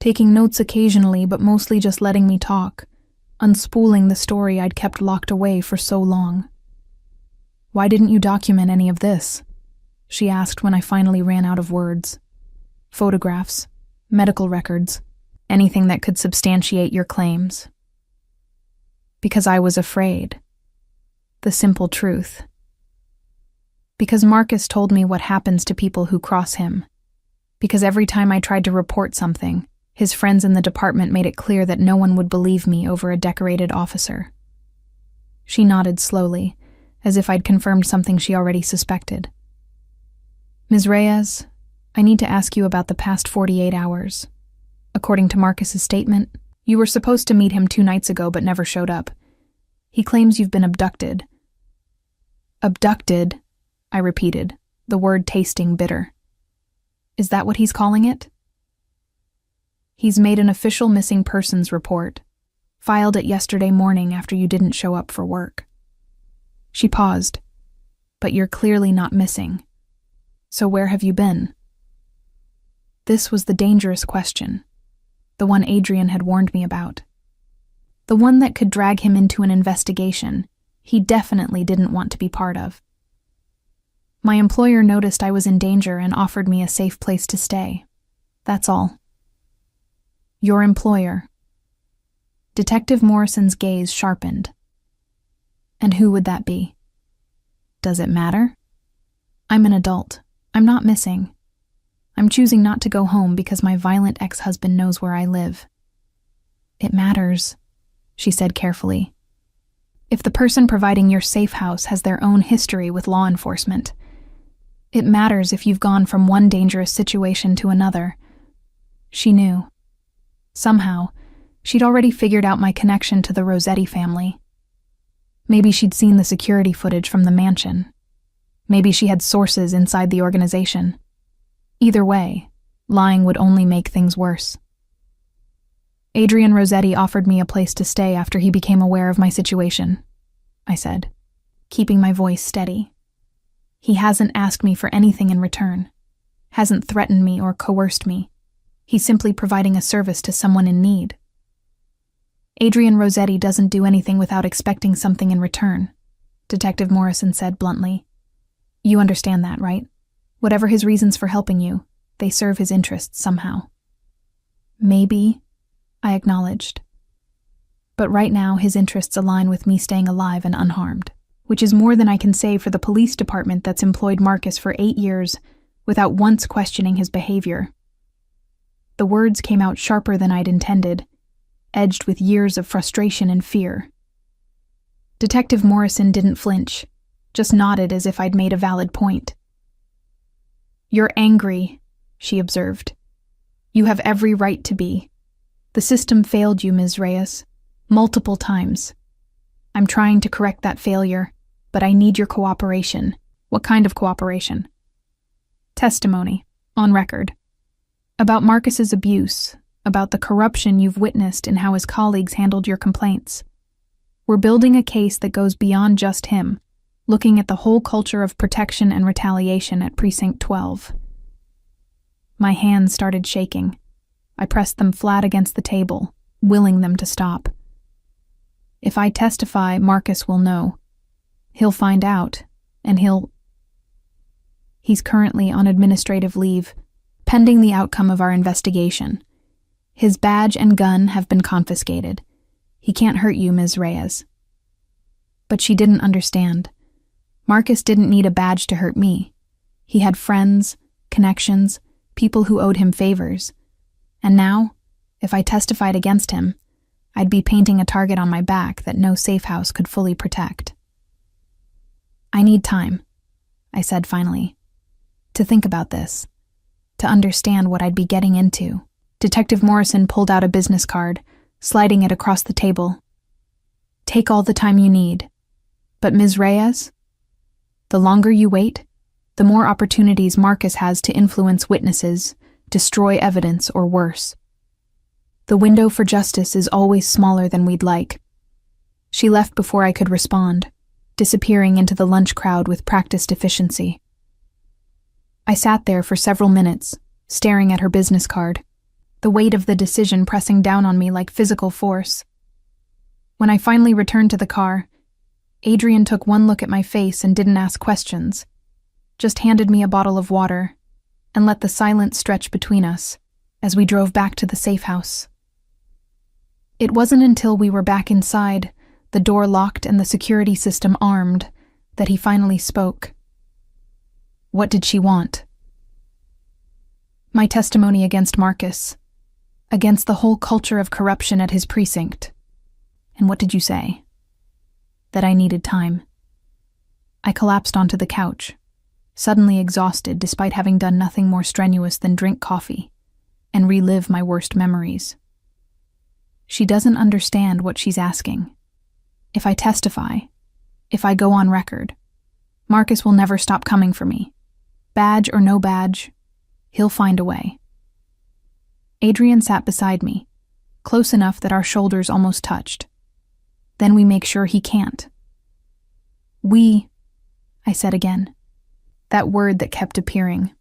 taking notes occasionally but mostly just letting me talk, unspooling the story I'd kept locked away for so long. Why didn't you document any of this? She asked when I finally ran out of words. Photographs, medical records, anything that could substantiate your claims. Because I was afraid. The simple truth. Because Marcus told me what happens to people who cross him. Because every time I tried to report something, his friends in the department made it clear that no one would believe me over a decorated officer. She nodded slowly, as if I'd confirmed something she already suspected. Ms. Reyes, I need to ask you about the past 48 hours. According to Marcus's statement, you were supposed to meet him 2 nights ago but never showed up. He claims you've been abducted. Abducted, I repeated, the word tasting bitter. Is that what he's calling it? He's made an official missing persons report, Filed it yesterday morning after you didn't show up for work. She paused. But you're clearly not missing. So where have you been? This was the dangerous question. The one Adrian had warned me about. The one that could drag him into an investigation he definitely didn't want to be part of. My employer noticed I was in danger and offered me a safe place to stay. That's all. Your employer. Detective Morrison's gaze sharpened. And who would that be? Does it matter? I'm an adult. I'm not missing. I'm choosing not to go home because my violent ex-husband knows where I live. It matters, she said carefully. If the person providing your safe house has their own history with law enforcement, it matters if you've gone from one dangerous situation to another. She knew. Somehow, she'd already figured out my connection to the Rossetti family. Maybe she'd seen the security footage from the mansion. Maybe she had sources inside the organization. Either way, lying would only make things worse. Adrian Rossetti offered me a place to stay after he became aware of my situation, I said, keeping my voice steady. He hasn't asked me for anything in return, hasn't threatened me or coerced me. He's simply providing a service to someone in need. Adrian Rossetti doesn't do anything without expecting something in return, Detective Morrison said bluntly. You understand that, right? Whatever his reasons for helping you, they serve his interests somehow. Maybe, I acknowledged. But right now his interests align with me staying alive and unharmed, which is more than I can say for the police department that's employed Marcus for 8 years without once questioning his behavior. The words came out sharper than I'd intended, edged with years of frustration and fear. Detective Morrison didn't flinch, just nodded as if I'd made a valid point. You're angry, she observed. You have every right to be. The system failed you, Ms. Reyes, multiple times. I'm trying to correct that failure, but I need your cooperation. What kind of cooperation? Testimony, on record. About Marcus's abuse, about the corruption you've witnessed in how his colleagues handled your complaints. We're building a case that goes beyond just him, looking at the whole culture of protection and retaliation at Precinct 12. My hands started shaking. I pressed them flat against the table, willing them to stop. If I testify, Marcus will know. He'll find out, and He's currently on administrative leave, pending the outcome of our investigation. His badge and gun have been confiscated. He can't hurt you, Ms. Reyes. But she didn't understand. Marcus didn't need a badge to hurt me. He had friends, connections, people who owed him favors. And now, if I testified against him, I'd be painting a target on my back that no safe house could fully protect. I need time, I said finally, to think about this, to understand what I'd be getting into. Detective Morrison pulled out a business card, sliding it across the table. Take all the time you need. But Ms. Reyes, the longer you wait, the more opportunities Marcus has to influence witnesses, destroy evidence, or worse. The window for justice is always smaller than we'd like. She left before I could respond, disappearing into the lunch crowd with practiced efficiency. I sat there for several minutes, staring at her business card, the weight of the decision pressing down on me like physical force. When I finally returned to the car, Adrian took one look at my face and didn't ask questions, just handed me a bottle of water and let the silence stretch between us as we drove back to the safe house. It wasn't until we were back inside, the door locked and the security system armed, that he finally spoke. What did she want? My testimony against Marcus, against the whole culture of corruption at his precinct. And what did you say? That I needed time. I collapsed onto the couch, suddenly exhausted despite having done nothing more strenuous than drink coffee and relive my worst memories. She doesn't understand what she's asking. If I testify, if I go on record, Marcus will never stop coming for me. Badge or no badge, he'll find a way. Adrian sat beside me, close enough that our shoulders almost touched. Then we make sure he can't. We, I said again, that word that kept appearing,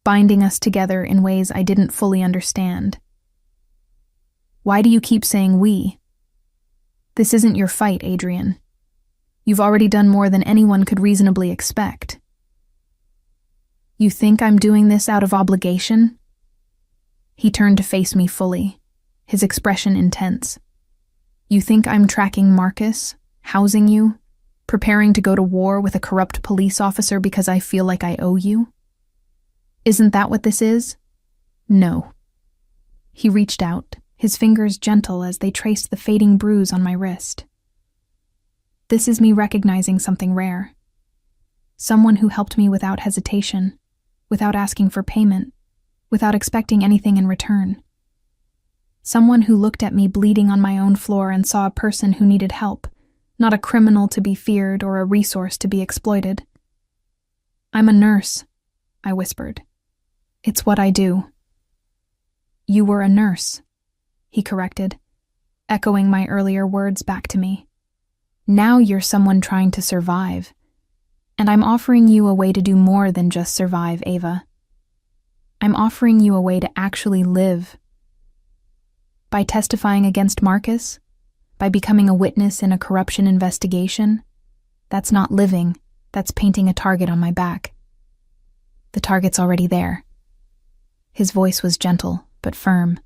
binding us together in ways I didn't fully understand. Why do you keep saying we? This isn't your fight, Adrian. You've already done more than anyone could reasonably expect. You think I'm doing this out of obligation? He turned to face me fully, his expression intense. You think I'm tracking Marcus, housing you, preparing to go to war with a corrupt police officer because I feel like I owe you? Isn't that what this is? No. He reached out, his fingers gentle as they traced the fading bruise on my wrist. This is me recognizing something rare. Someone who helped me without hesitation, without asking for payment, without expecting anything in return. Someone who looked at me bleeding on my own floor and saw a person who needed help, not a criminal to be feared or a resource to be exploited. I'm a nurse, I whispered. It's what I do. You were a nurse, he corrected, echoing my earlier words back to me. Now you're someone trying to survive, and I'm offering you a way to do more than just survive, Ava. I'm offering you a way to actually live. By testifying against Marcus, by becoming a witness in a corruption investigation, that's not living, that's painting a target on my back. The target's already there. His voice was gentle, but firm.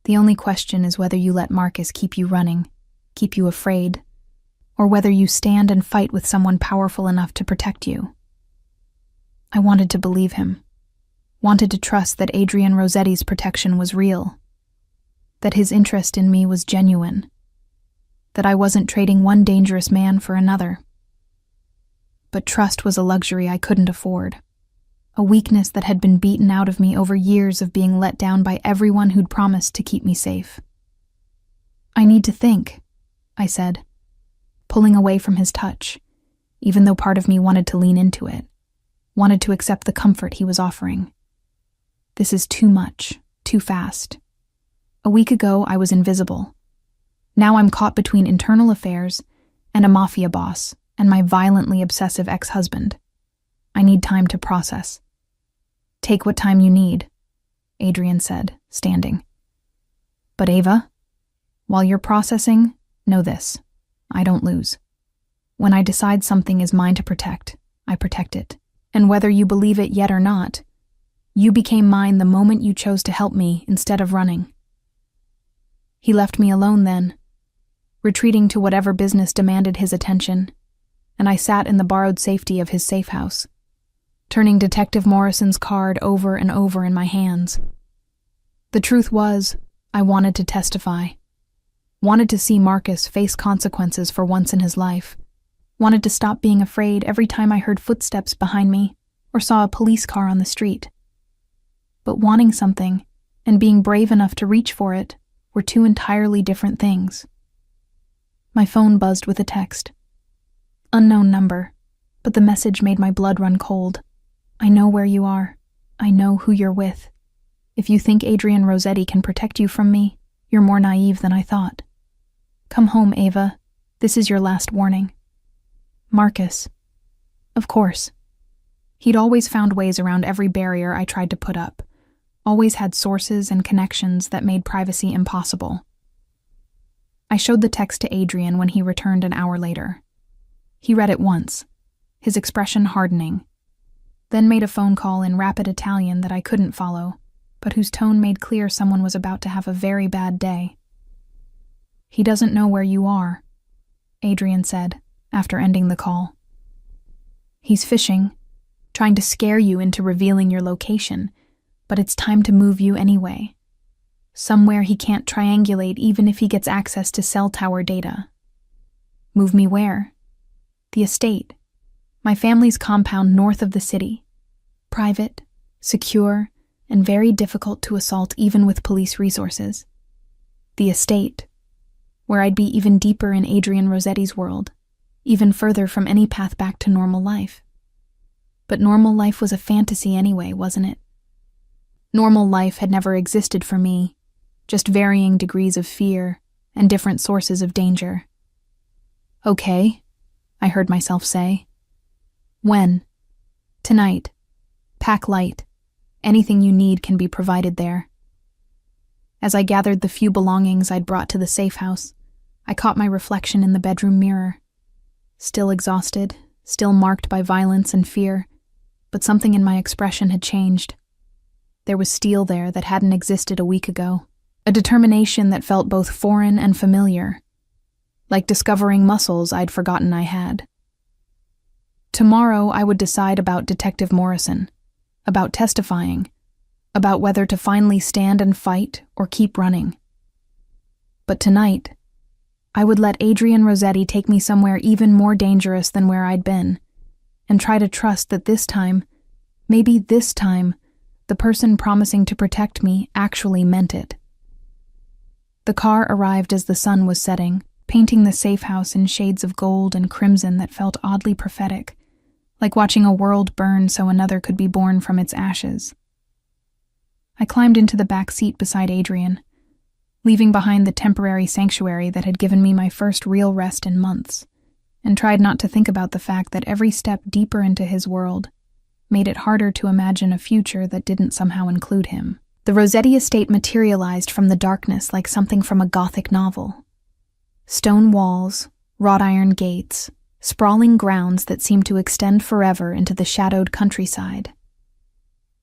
The only question is whether you let Marcus keep you running, keep you afraid, or whether you stand and fight with someone powerful enough to protect you. I wanted to believe him, wanted to trust that Adrian Rossetti's protection was real, that his interest in me was genuine, that I wasn't trading one dangerous man for another. But trust was a luxury I couldn't afford, a weakness that had been beaten out of me over years of being let down by everyone who'd promised to keep me safe. I need to think, I said, pulling away from his touch, even though part of me wanted to lean into it, wanted to accept the comfort he was offering. This is too much, too fast. A week ago, I was invisible. Now I'm caught between internal affairs and a mafia boss and my violently obsessive ex-husband. I need time to process. Take what time you need, Adrian said, standing. But Ava, while you're processing, know this. I don't lose. When I decide something is mine to protect, I protect it. And whether you believe it yet or not, you became mine the moment you chose to help me instead of running. He left me alone then, retreating to whatever business demanded his attention, and I sat in the borrowed safety of his safe house, turning Detective Morrison's card over and over in my hands. The truth was, I wanted to testify. Wanted to see Marcus face consequences for once in his life. Wanted to stop being afraid every time I heard footsteps behind me or saw a police car on the street. But wanting something and being brave enough to reach for it were two entirely different things. My phone buzzed with a text. Unknown number, but the message made my blood run cold. I know where you are. I know who you're with. If you think Adrian Rossetti can protect you from me, you're more naive than I thought. Come home, Ava. This is your last warning. Marcus. Of course. He'd always found ways around every barrier I tried to put up. Always had sources and connections that made privacy impossible. I showed the text to Adrian when he returned an hour later. He read it once, his expression hardening, then made a phone call in rapid Italian that I couldn't follow, but whose tone made clear someone was about to have a very bad day. He doesn't know where you are, Adrian said, after ending the call. He's fishing, trying to scare you into revealing your location, but it's time to move you anyway. Somewhere he can't triangulate even if he gets access to cell tower data. Move me where? The estate. My family's compound north of the city. Private, secure, and very difficult to assault even with police resources. The estate, where I'd be even deeper in Adrian Rossetti's world, even further from any path back to normal life. But normal life was a fantasy anyway, wasn't it? Normal life had never existed for me, just varying degrees of fear and different sources of danger. "Okay," I heard myself say. "When?" "Tonight. Pack light. Anything you need can be provided there." As I gathered the few belongings I'd brought to the safe house, I caught my reflection in the bedroom mirror. Still exhausted, still marked by violence and fear, but something in my expression had changed. There was steel there that hadn't existed a week ago, a determination that felt both foreign and familiar, like discovering muscles I'd forgotten I had. Tomorrow I would decide about Detective Morrison, about testifying, about whether to finally stand and fight or keep running. But tonight, I would let Adrian Rossetti take me somewhere even more dangerous than where I'd been, and try to trust that this time, maybe this time, the person promising to protect me actually meant it. The car arrived as the sun was setting, painting the safe house in shades of gold and crimson that felt oddly prophetic, like watching a world burn so another could be born from its ashes. I climbed into the back seat beside Adrian, leaving behind the temporary sanctuary that had given me my first real rest in months, and tried not to think about the fact that every step deeper into his world made it harder to imagine a future that didn't somehow include him. The Rossetti estate materialized from the darkness like something from a Gothic novel. Stone walls, wrought iron gates, sprawling grounds that seemed to extend forever into the shadowed countryside.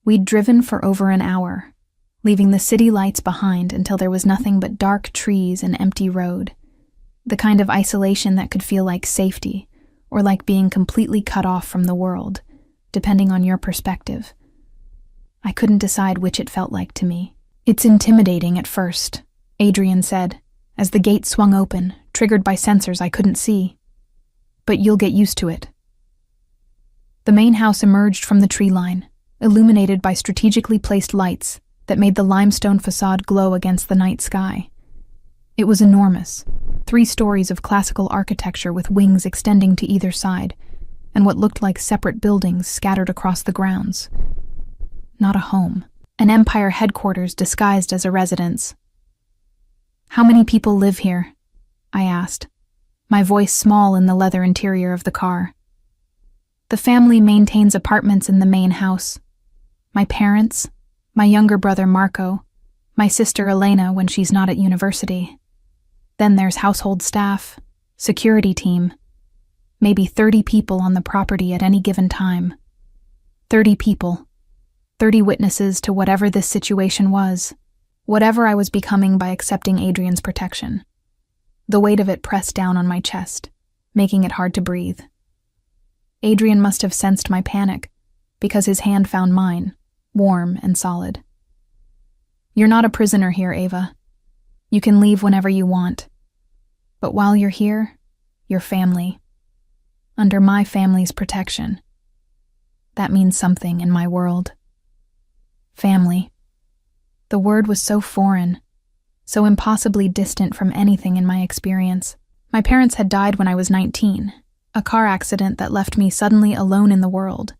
We'd driven for over an hour, leaving the city lights behind until there was nothing but dark trees and empty road, the kind of isolation that could feel like safety or like being completely cut off from the world, depending on your perspective. I couldn't decide which it felt like to me. "It's intimidating at first," Adrian said, as the gate swung open, triggered by sensors I couldn't see. "But you'll get used to it." The main house emerged from the tree line, illuminated by strategically placed lights that made the limestone facade glow against the night sky. It was enormous, 3 stories of classical architecture with wings extending to either side, and what looked like separate buildings scattered across the grounds. Not a home, an empire headquarters disguised as a residence. "How many people live here?" I asked, my voice small in the leather interior of the car. "The family maintains apartments in the main house. My parents, my younger brother Marco, my sister Elena when she's not at university. Then there's household staff, security team, maybe 30 people on the property at any given time. 30 people, 30 witnesses to whatever this situation was, whatever I was becoming by accepting Adrian's protection. The weight of it pressed down on my chest, making it hard to breathe. Adrian must have sensed my panic, because his hand found mine, warm and solid. "You're not a prisoner here, Ava. You can leave whenever you want. But while you're here, you're family. Under my family's protection. That means something in my world." Family. The word was so foreign, so impossibly distant from anything in my experience. My parents had died when I was 19, a car accident that left me suddenly alone in the world.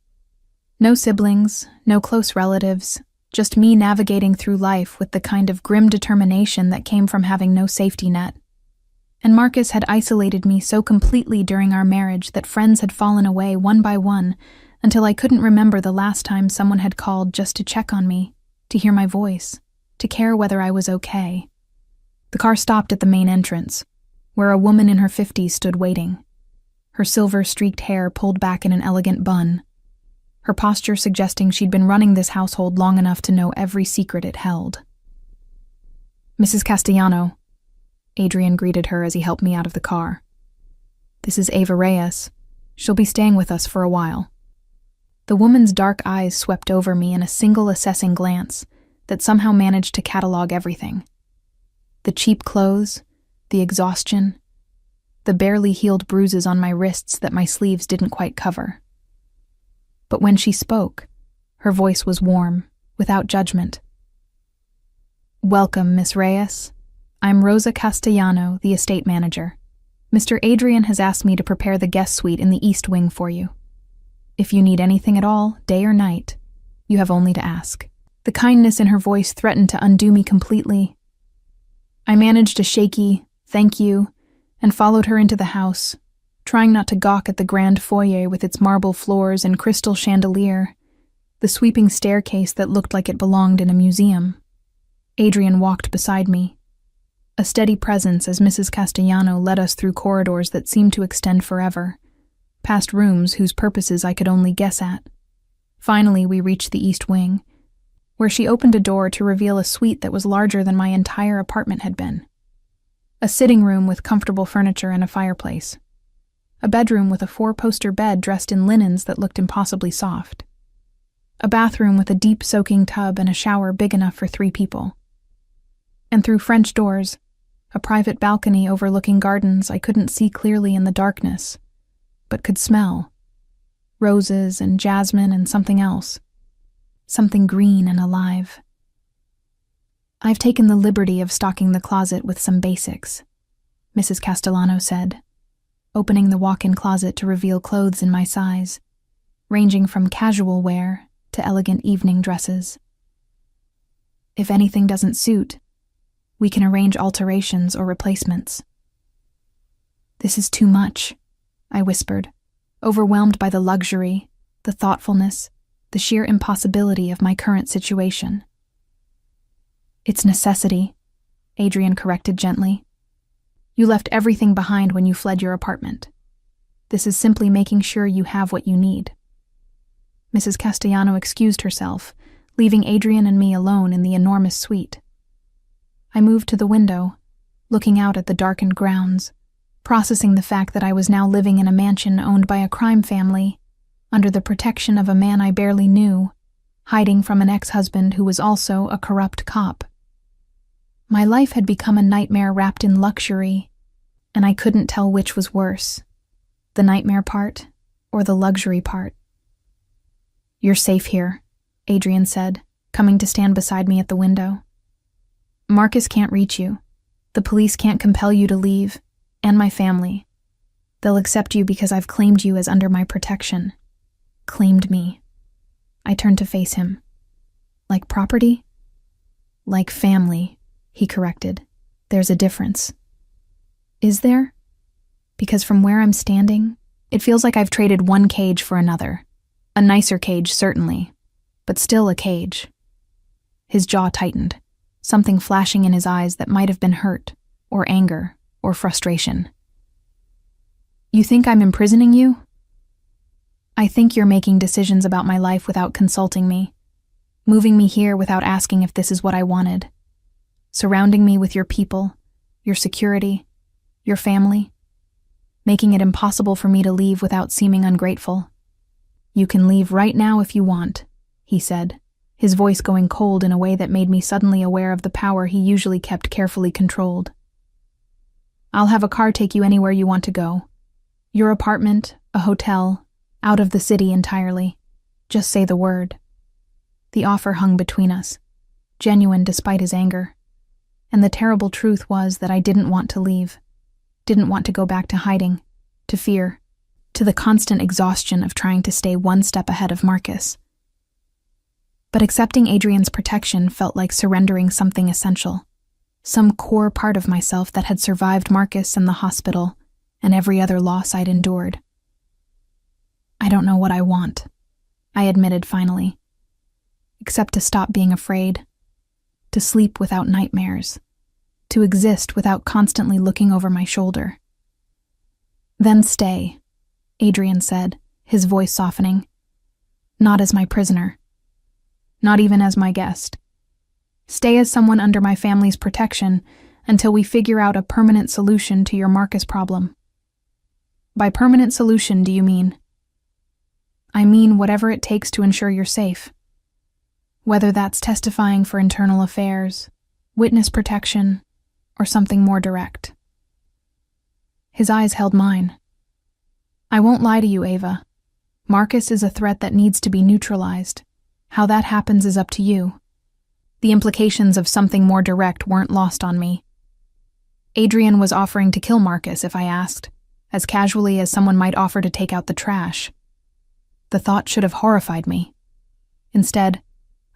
No siblings, no close relatives, just me navigating through life with the kind of grim determination that came from having no safety net. And Marcus had isolated me so completely during our marriage that friends had fallen away one by one until I couldn't remember the last time someone had called just to check on me, to hear my voice, to care whether I was okay. The car stopped at the main entrance, where a woman in her 50s stood waiting, her silver-streaked hair pulled back in an elegant bun, her posture suggesting she'd been running this household long enough to know every secret it held. "Mrs. Castellano," Adrian greeted her as he helped me out of the car. "This is Ava Reyes. She'll be staying with us for a while." The woman's dark eyes swept over me in a single assessing glance that somehow managed to catalog everything. The cheap clothes, the exhaustion, the barely healed bruises on my wrists that my sleeves didn't quite cover. But when she spoke, her voice was warm, without judgment. "Welcome, Miss Reyes. I'm Rosa Castellano, the estate manager. Mr. Adrian has asked me to prepare the guest suite in the East Wing for you. If you need anything at all, day or night, you have only to ask." The kindness in her voice threatened to undo me completely, I managed a shaky, "thank you," and followed her into the house, trying not to gawk at the grand foyer with its marble floors and crystal chandelier, the sweeping staircase that looked like it belonged in a museum. Adrian walked beside me, a steady presence as Mrs. Castellano led us through corridors that seemed to extend forever, past rooms whose purposes I could only guess at. Finally, we reached the east wing, where she opened a door to reveal a suite that was larger than my entire apartment had been. A sitting room with comfortable furniture and a fireplace. A bedroom with a 4-poster bed dressed in linens that looked impossibly soft. A bathroom with a deep soaking tub and a shower big enough for 3 people. And through French doors, a private balcony overlooking gardens I couldn't see clearly in the darkness, but could smell. Roses and jasmine and something else. Something green and alive. "I've taken the liberty of stocking the closet with some basics," Mrs. Castellano said, opening the walk-in closet to reveal clothes in my size, ranging from casual wear to elegant evening dresses. "If anything doesn't suit, we can arrange alterations or replacements." "This is too much," I whispered, overwhelmed by the luxury, the thoughtfulness, the sheer impossibility of my current situation. "It's necessity," Adrian corrected gently. "You left everything behind when you fled your apartment. This is simply making sure you have what you need." Mrs. Castellano excused herself, leaving Adrian and me alone in the enormous suite. I moved to the window, looking out at the darkened grounds, processing the fact that I was now living in a mansion owned by a crime family, under the protection of a man I barely knew, hiding from an ex-husband who was also a corrupt cop. My life had become a nightmare wrapped in luxury, and I couldn't tell which was worse, the nightmare part or the luxury part. "You're safe here," Adrian said, coming to stand beside me at the window. "Marcus can't reach you. The police can't compel you to leave, and my family. They'll accept you because I've claimed you as under my protection." Claimed me. I turned to face him. "Like property?" "Like family," he corrected. "There's a difference." "Is there?" Because from where I'm standing, it feels like I've traded one cage for another. A nicer cage, certainly, but still a cage. His jaw tightened, something flashing in his eyes that might have been hurt, or anger, or frustration. "You think I'm imprisoning you?" "I think you're making decisions about my life without consulting me, moving me here without asking if this is what I wanted, surrounding me with your people, your security, your family, making it impossible for me to leave without seeming ungrateful. You can leave right now if you want," he said, his voice going cold in a way that made me suddenly aware of the power he usually kept carefully controlled. "I'll have a car take you anywhere you want to go. Your apartment, a hotel, out of the city entirely. Just say the word." The offer hung between us, genuine despite his anger. And the terrible truth was that I didn't want to leave, didn't want to go back to hiding, to fear, to the constant exhaustion of trying to stay one step ahead of Marcus. But accepting Adrian's protection felt like surrendering something essential, some core part of myself that had survived Marcus and the hospital and every other loss I'd endured. "I don't know what I want," I admitted finally, "except to stop being afraid, to sleep without nightmares, to exist without constantly looking over my shoulder." "Then stay," Adrian said, his voice softening. "Not as my prisoner. Not even as my guest. Stay as someone under my family's protection until we figure out a permanent solution to your Marcus problem." "By permanent solution, do you mean?" "I mean whatever it takes to ensure you're safe. Whether that's testifying for internal affairs, witness protection, or something more direct." His eyes held mine. "I won't lie to you, Ava. Marcus is a threat that needs to be neutralized. How that happens is up to you." The implications of something more direct weren't lost on me. Adrian was offering to kill Marcus if I asked, as casually as someone might offer to take out the trash. The thought should have horrified me. Instead,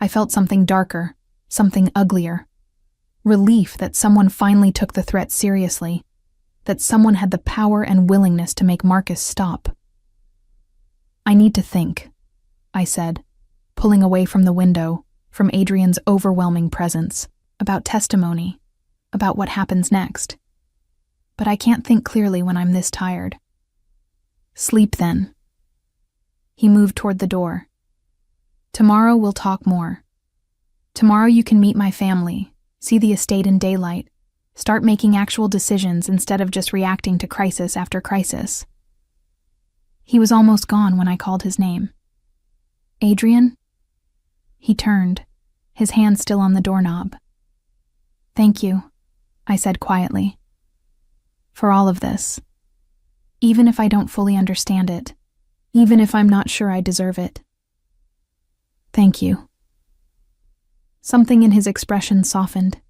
I felt something darker, something uglier. Relief that someone finally took the threat seriously, that someone had the power and willingness to make Marcus stop. "I need to think," I said, pulling away from the window, from Adrian's overwhelming presence, about testimony, about what happens next. But I can't think clearly when I'm this tired. "Sleep then." He moved toward the door. "Tomorrow we'll talk more. Tomorrow you can meet my family, see the estate in daylight, start making actual decisions instead of just reacting to crisis after crisis." He was almost gone when I called his name. "Adrian?" He turned, his hand still on the doorknob. "Thank you," I said quietly, "for all of this. Even if I don't fully understand it, even if I'm not sure I deserve it. Thank you." Something in his expression softened.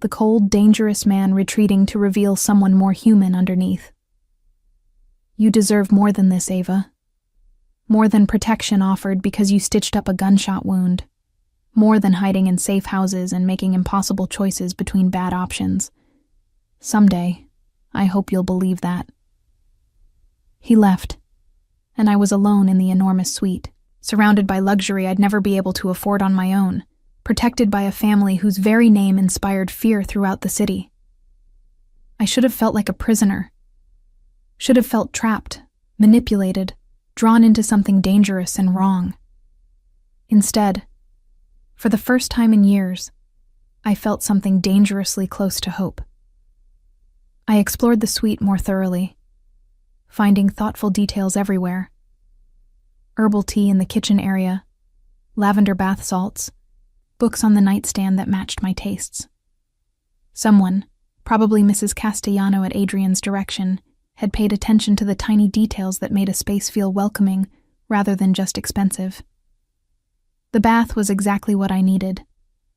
The cold, dangerous man retreating to reveal someone more human underneath. "You deserve more than this, Ava. More than protection offered because you stitched up a gunshot wound. More than hiding in safe houses and making impossible choices between bad options. Someday, I hope you'll believe that." He left, and I was alone in the enormous suite, surrounded by luxury I'd never be able to afford on my own, protected by a family whose very name inspired fear throughout the city. I should have felt like a prisoner. Should have felt trapped, manipulated, drawn into something dangerous and wrong. Instead, for the first time in years, I felt something dangerously close to hope. I explored the suite more thoroughly, finding thoughtful details everywhere. Herbal tea in the kitchen area, lavender bath salts, books on the nightstand that matched my tastes. Someone, probably Mrs. Castellano at Adrian's direction, had paid attention to the tiny details that made a space feel welcoming rather than just expensive. The bath was exactly what I needed.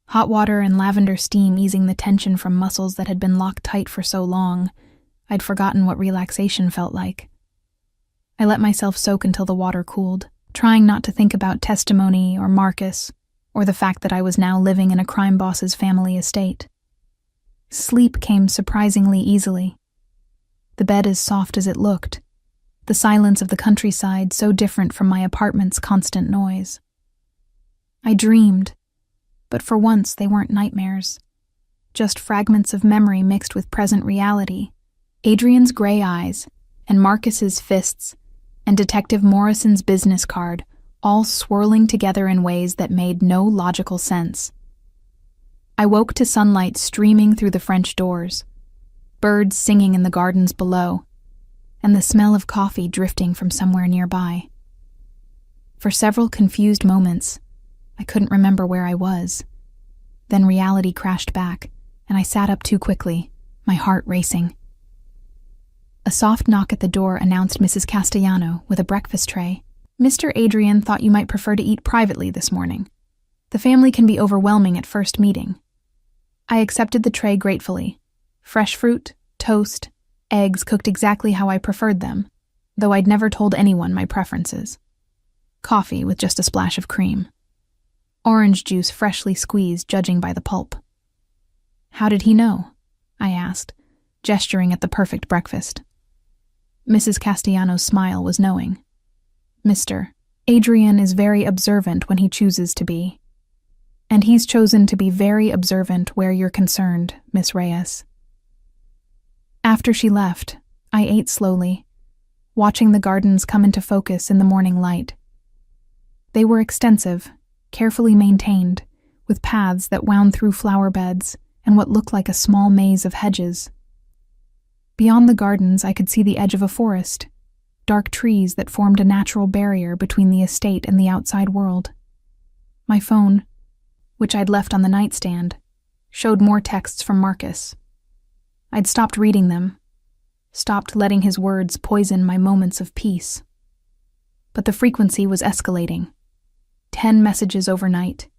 Hot water and lavender steam easing the tension from muscles that had been locked tight for so long, I'd forgotten what relaxation felt like. I let myself soak until the water cooled, trying not to think about testimony or Marcus, or the fact that I was now living in a crime boss's family estate. Sleep came surprisingly easily. The bed as soft as it looked, the silence of the countryside so different from my apartment's constant noise. I dreamed, but for once they weren't nightmares. Just fragments of memory mixed with present reality. Adrian's gray eyes, and Marcus's fists, and Detective Morrison's business card, all swirling together in ways that made no logical sense. I woke to sunlight streaming through the French doors, birds singing in the gardens below, and the smell of coffee drifting from somewhere nearby. For several confused moments, I couldn't remember where I was. Then reality crashed back, and I sat up too quickly, my heart racing. A soft knock at the door announced Mrs. Castellano with a breakfast tray. "Mr. Adrian thought you might prefer to eat privately this morning. The family can be overwhelming at first meeting." I accepted the tray gratefully. Fresh fruit, toast, eggs cooked exactly how I preferred them, though I'd never told anyone my preferences. Coffee with just a splash of cream. Orange juice freshly squeezed, judging by the pulp. "How did he know?" I asked, gesturing at the perfect breakfast. Mrs. Castellano's smile was knowing. "Mr. Adrian is very observant when he chooses to be. And he's chosen to be very observant where you're concerned, Miss Reyes." After she left, I ate slowly, watching the gardens come into focus in the morning light. They were extensive, carefully maintained, with paths that wound through flower beds and what looked like a small maze of hedges. Beyond the gardens, I could see the edge of a forest, dark trees that formed a natural barrier between the estate and the outside world. My phone, which I'd left on the nightstand, showed more texts from Marcus. I'd stopped reading them, stopped letting his words poison my moments of peace. But the frequency was escalating. 10 messages overnight,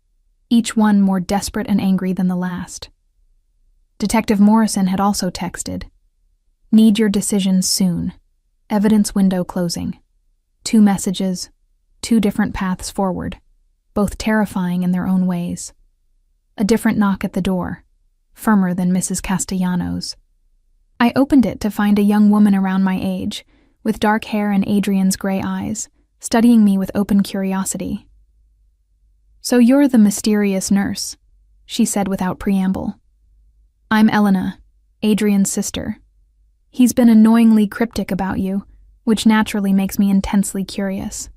each one more desperate and angry than the last. Detective Morrison had also texted, "Need your decisions soon. Evidence window closing." 2 messages, 2 different paths forward, both terrifying in their own ways. A different knock at the door, firmer than Mrs. Castellanos. I opened it to find a young woman around my age, with dark hair and Adrian's gray eyes, studying me with open curiosity. "So you're the mysterious nurse," she said without preamble. "I'm Elena, Adrian's sister. He's been annoyingly cryptic about you, which naturally makes me intensely curious."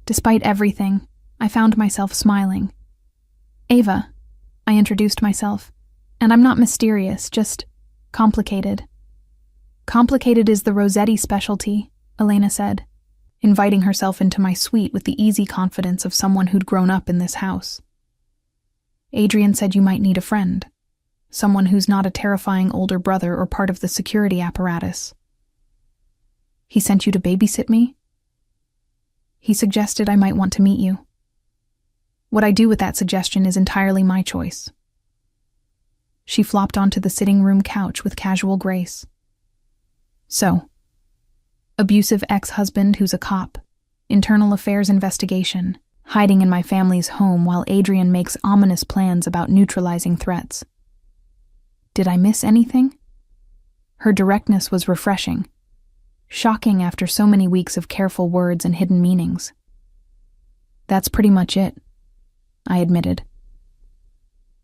Despite everything, I found myself smiling. "Ava," I introduced myself, "and I'm not mysterious, just complicated." "Complicated is the Rossetti specialty," Elena said, inviting herself into my suite with the easy confidence of someone who'd grown up in this house. "Adrian said you might need a friend, someone who's not a terrifying older brother or part of the security apparatus." "He sent you to babysit me?" "He suggested I might want to meet you. What I do with that suggestion is entirely my choice." She flopped onto the sitting room couch with casual grace. "So, abusive ex-husband who's a cop, internal affairs investigation, hiding in my family's home while Adrian makes ominous plans about neutralizing threats. Did I miss anything?" Her directness was refreshing, shocking after so many weeks of careful words and hidden meanings. "That's pretty much it," I admitted.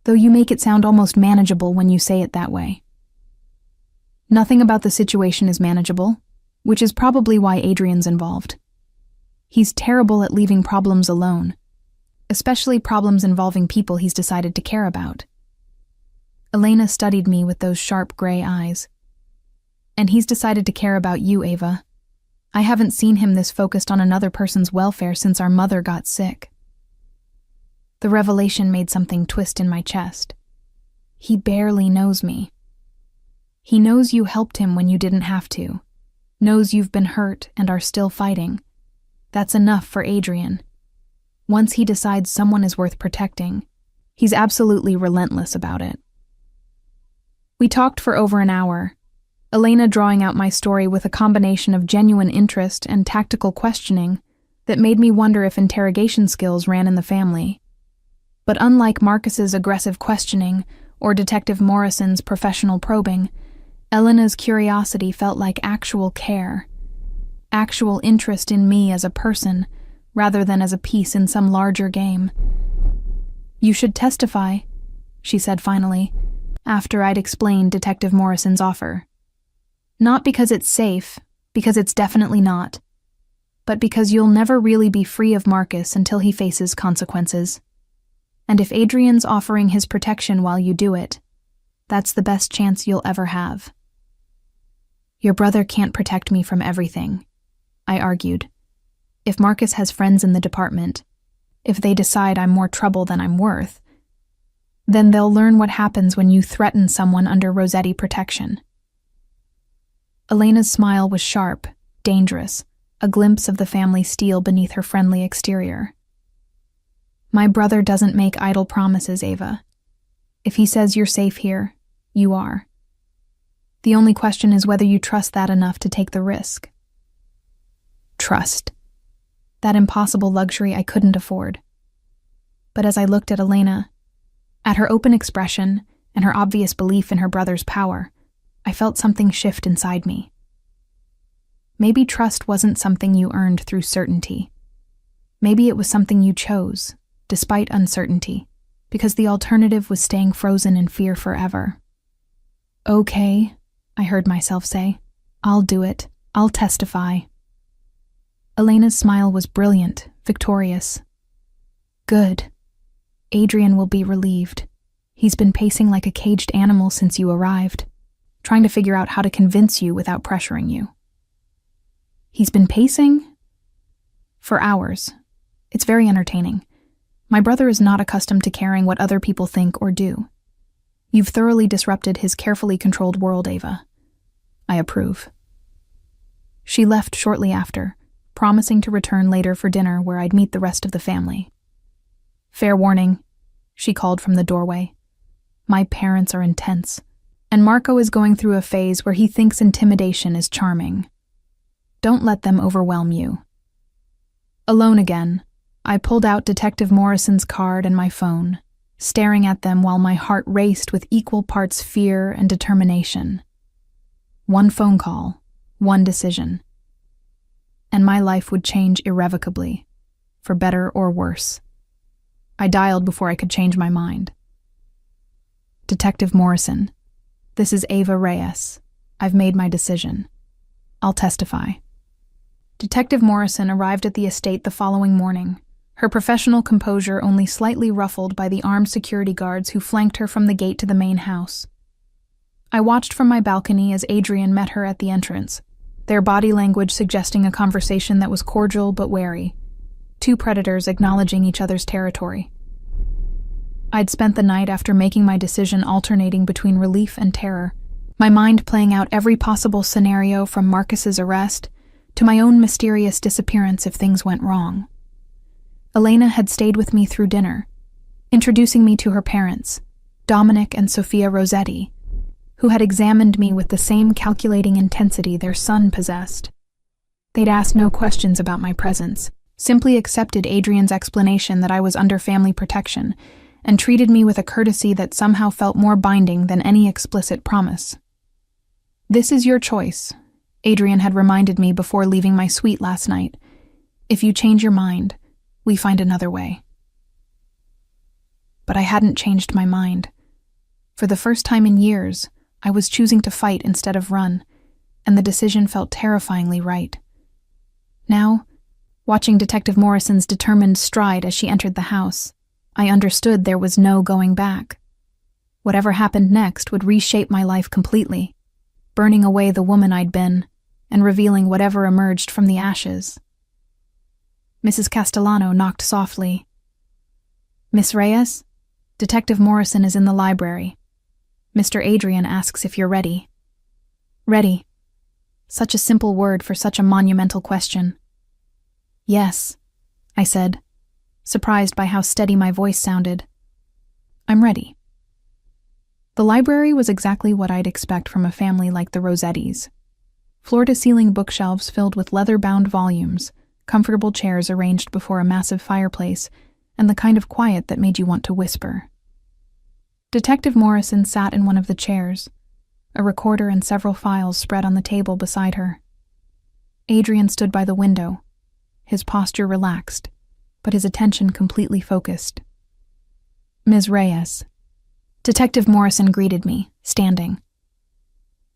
"Though you make it sound almost manageable when you say it that way." "Nothing about the situation is manageable, which is probably why Adrian's involved. He's terrible at leaving problems alone, especially problems involving people he's decided to care about." Elena studied me with those sharp gray eyes. "And he's decided to care about you, Ava. I haven't seen him this focused on another person's welfare since our mother got sick." The revelation made something twist in my chest. He barely knows me. He knows you helped him when you didn't have to, knows you've been hurt and are still fighting. That's enough for Adrian. Once he decides someone is worth protecting, he's absolutely relentless about it. We talked for over an hour, Elena drawing out my story with a combination of genuine interest and tactical questioning that made me wonder if interrogation skills ran in the family. But unlike Marcus's aggressive questioning or Detective Morrison's professional probing, Elena's curiosity felt like actual care, actual interest in me as a person rather than as a piece in some larger game. "You should testify," she said finally, after I'd explained Detective Morrison's offer. "Not because it's safe, because it's definitely not, but because you'll never really be free of Marcus until he faces consequences. And if Adrian's offering his protection while you do it, that's the best chance you'll ever have." "Your brother can't protect me from everything," I argued. "If Marcus has friends in the department, if they decide I'm more trouble than I'm worth, then they'll learn what happens when you threaten someone under Rossetti protection." Elena's smile was sharp, dangerous, a glimpse of the family steel beneath her friendly exterior. "My brother doesn't make idle promises, Ava. If he says you're safe here, you are. The only question is whether you trust that enough to take the risk." Trust. That impossible luxury I couldn't afford. But as I looked at Elena, at her open expression and her obvious belief in her brother's power, I felt something shift inside me. Maybe trust wasn't something you earned through certainty. Maybe it was something you chose, despite uncertainty, because the alternative was staying frozen in fear forever. "Okay," I heard myself say. "I'll do it. I'll testify." Elena's smile was brilliant, victorious. "Good. Adrian will be relieved. He's been pacing like a caged animal since you arrived, trying to figure out how to convince you without pressuring you." "He's been pacing?" "For hours. It's very entertaining. My brother is not accustomed to caring what other people think or do. You've thoroughly disrupted his carefully controlled world, Ava. I approve." She left shortly after, promising to return later for dinner where I'd meet the rest of the family. "Fair warning," she called from the doorway. "My parents are intense, and Marco is going through a phase where he thinks intimidation is charming. Don't let them overwhelm you." Alone again, I pulled out Detective Morrison's card and my phone, staring at them while my heart raced with equal parts fear and determination. One phone call, one decision, and my life would change irrevocably, for better or worse. I dialed before I could change my mind. Detective Morrison, this is Ava Reyes. I've made my decision. I'll testify. Detective Morrison arrived at the estate the following morning, her professional composure only slightly ruffled by the armed security guards who flanked her from the gate to the main house. I watched from my balcony as Adrian met her at the entrance, their body language suggesting a conversation that was cordial but wary, two predators acknowledging each other's territory. I'd spent the night after making my decision alternating between relief and terror, my mind playing out every possible scenario from Marcus's arrest to my own mysterious disappearance if things went wrong. Elena had stayed with me through dinner, introducing me to her parents, Dominic and Sophia Rossetti, who had examined me with the same calculating intensity their son possessed. They'd asked no questions about my presence, simply accepted Adrian's explanation that I was under family protection, and treated me with a courtesy that somehow felt more binding than any explicit promise. "This is your choice," Adrian had reminded me before leaving my suite last night. "If you change your mind, we find another way." But I hadn't changed my mind. For the first time in years, I was choosing to fight instead of run, and the decision felt terrifyingly right. Now, watching Detective Morrison's determined stride as she entered the house, I understood there was no going back. Whatever happened next would reshape my life completely, burning away the woman I'd been and revealing whatever emerged from the ashes. Mrs. Castellano knocked softly. "Miss Reyes? Detective Morrison is in the library. Mr. Adrian asks if you're ready." Ready. Such a simple word for such a monumental question. "Yes," I said, surprised by how steady my voice sounded. "I'm ready." The library was exactly what I'd expect from a family like the Rossettis. Floor-to-ceiling bookshelves filled with leather-bound volumes, comfortable chairs arranged before a massive fireplace, and the kind of quiet that made you want to whisper. Detective Morrison sat in one of the chairs, a recorder and several files spread on the table beside her. Adrian stood by the window, his posture relaxed, but his attention completely focused. "Ms. Reyes." Detective Morrison greeted me, standing.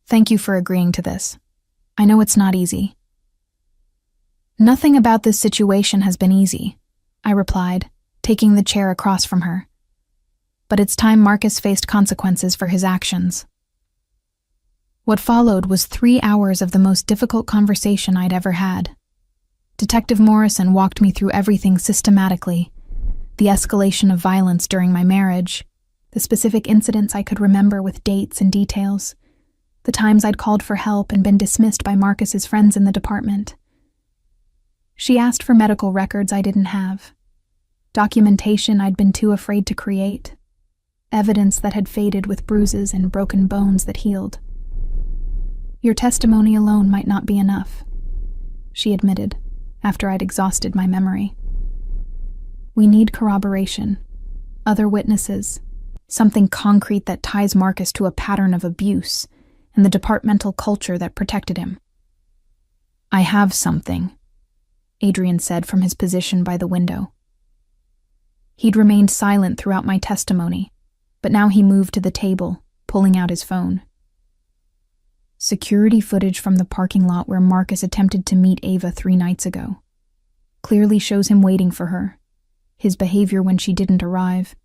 "Thank you for agreeing to this. I know it's not easy." "Nothing about this situation has been easy," I replied, taking the chair across from her. "But it's time Marcus faced consequences for his actions." What followed was 3 hours of the most difficult conversation I'd ever had. Detective Morrison walked me through everything systematically: the escalation of violence during my marriage, the specific incidents I could remember with dates and details, the times I'd called for help and been dismissed by Marcus's friends in the department. She asked for medical records I didn't have, documentation I'd been too afraid to create, evidence that had faded with bruises and broken bones that healed. "Your testimony alone might not be enough," she admitted, after I'd exhausted my memory. "We need corroboration, other witnesses, something concrete that ties Marcus to a pattern of abuse and the departmental culture that protected him." "I have something," Adrian said from his position by the window. He'd remained silent throughout my testimony, but now he moved to the table, pulling out his phone. Security footage from the parking lot where Marcus attempted to meet Ava 3 nights ago. Clearly shows him waiting for her, his behavior when she didn't arrive,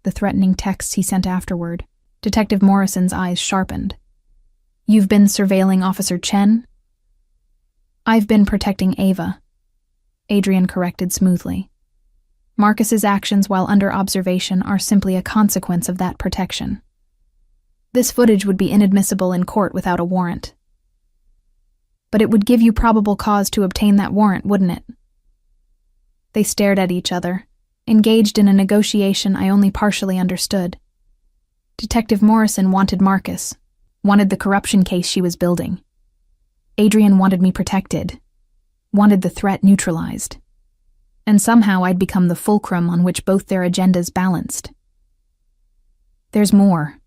the threatening texts he sent afterward. Detective Morrison's eyes sharpened. "You've been surveilling Officer Chen?" "I've been protecting Ava," Adrian corrected smoothly. "Marcus's actions while under observation are simply a consequence of that protection. This footage would be inadmissible in court without a warrant." "But it would give you probable cause to obtain that warrant, wouldn't it?" They stared at each other, engaged in a negotiation I only partially understood. Detective Morrison wanted Marcus, wanted the corruption case she was building. Adrian wanted me protected, wanted the threat neutralized. And somehow I'd become the fulcrum on which both their agendas balanced. There's more,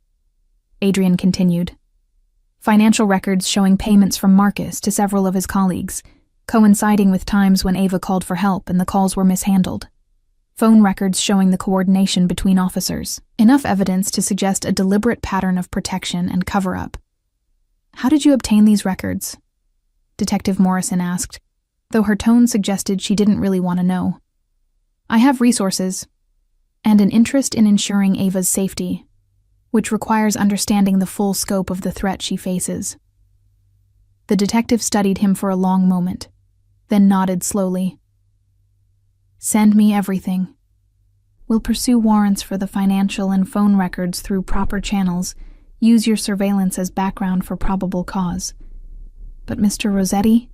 Adrian continued. Financial records showing payments from Marcus to several of his colleagues, coinciding with times when Ava called for help and the calls were mishandled. Phone records showing the coordination between officers. Enough evidence to suggest a deliberate pattern of protection and cover-up. How did you obtain these records? Detective Morrison asked, though her tone suggested she didn't really want to know. I have resources, and an interest in ensuring Ava's safety, which requires understanding the full scope of the threat she faces. The detective studied him for a long moment, then nodded slowly. Send me everything. We'll pursue warrants for the financial and phone records through proper channels. Use your surveillance as background for probable cause. But Mr. Rossetti,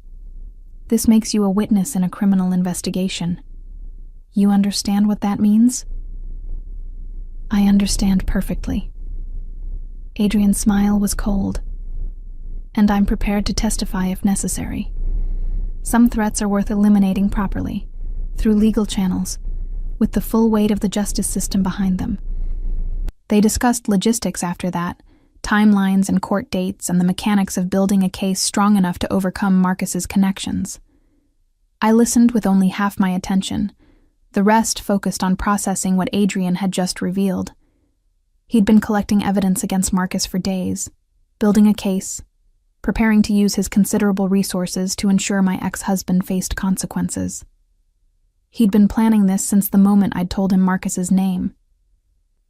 this makes you a witness in a criminal investigation. You understand what that means? I understand perfectly. Adrian's smile was cold. And I'm prepared to testify if necessary. Some threats are worth eliminating properly, through legal channels, with the full weight of the justice system behind them. They discussed logistics after that, timelines and court dates and the mechanics of building a case strong enough to overcome Marcus's connections. I listened with only half my attention. The rest focused on processing what Adrian had just revealed. He'd been collecting evidence against Marcus for days, building a case, preparing to use his considerable resources to ensure my ex-husband faced consequences. He'd been planning this since the moment I'd told him Marcus's name.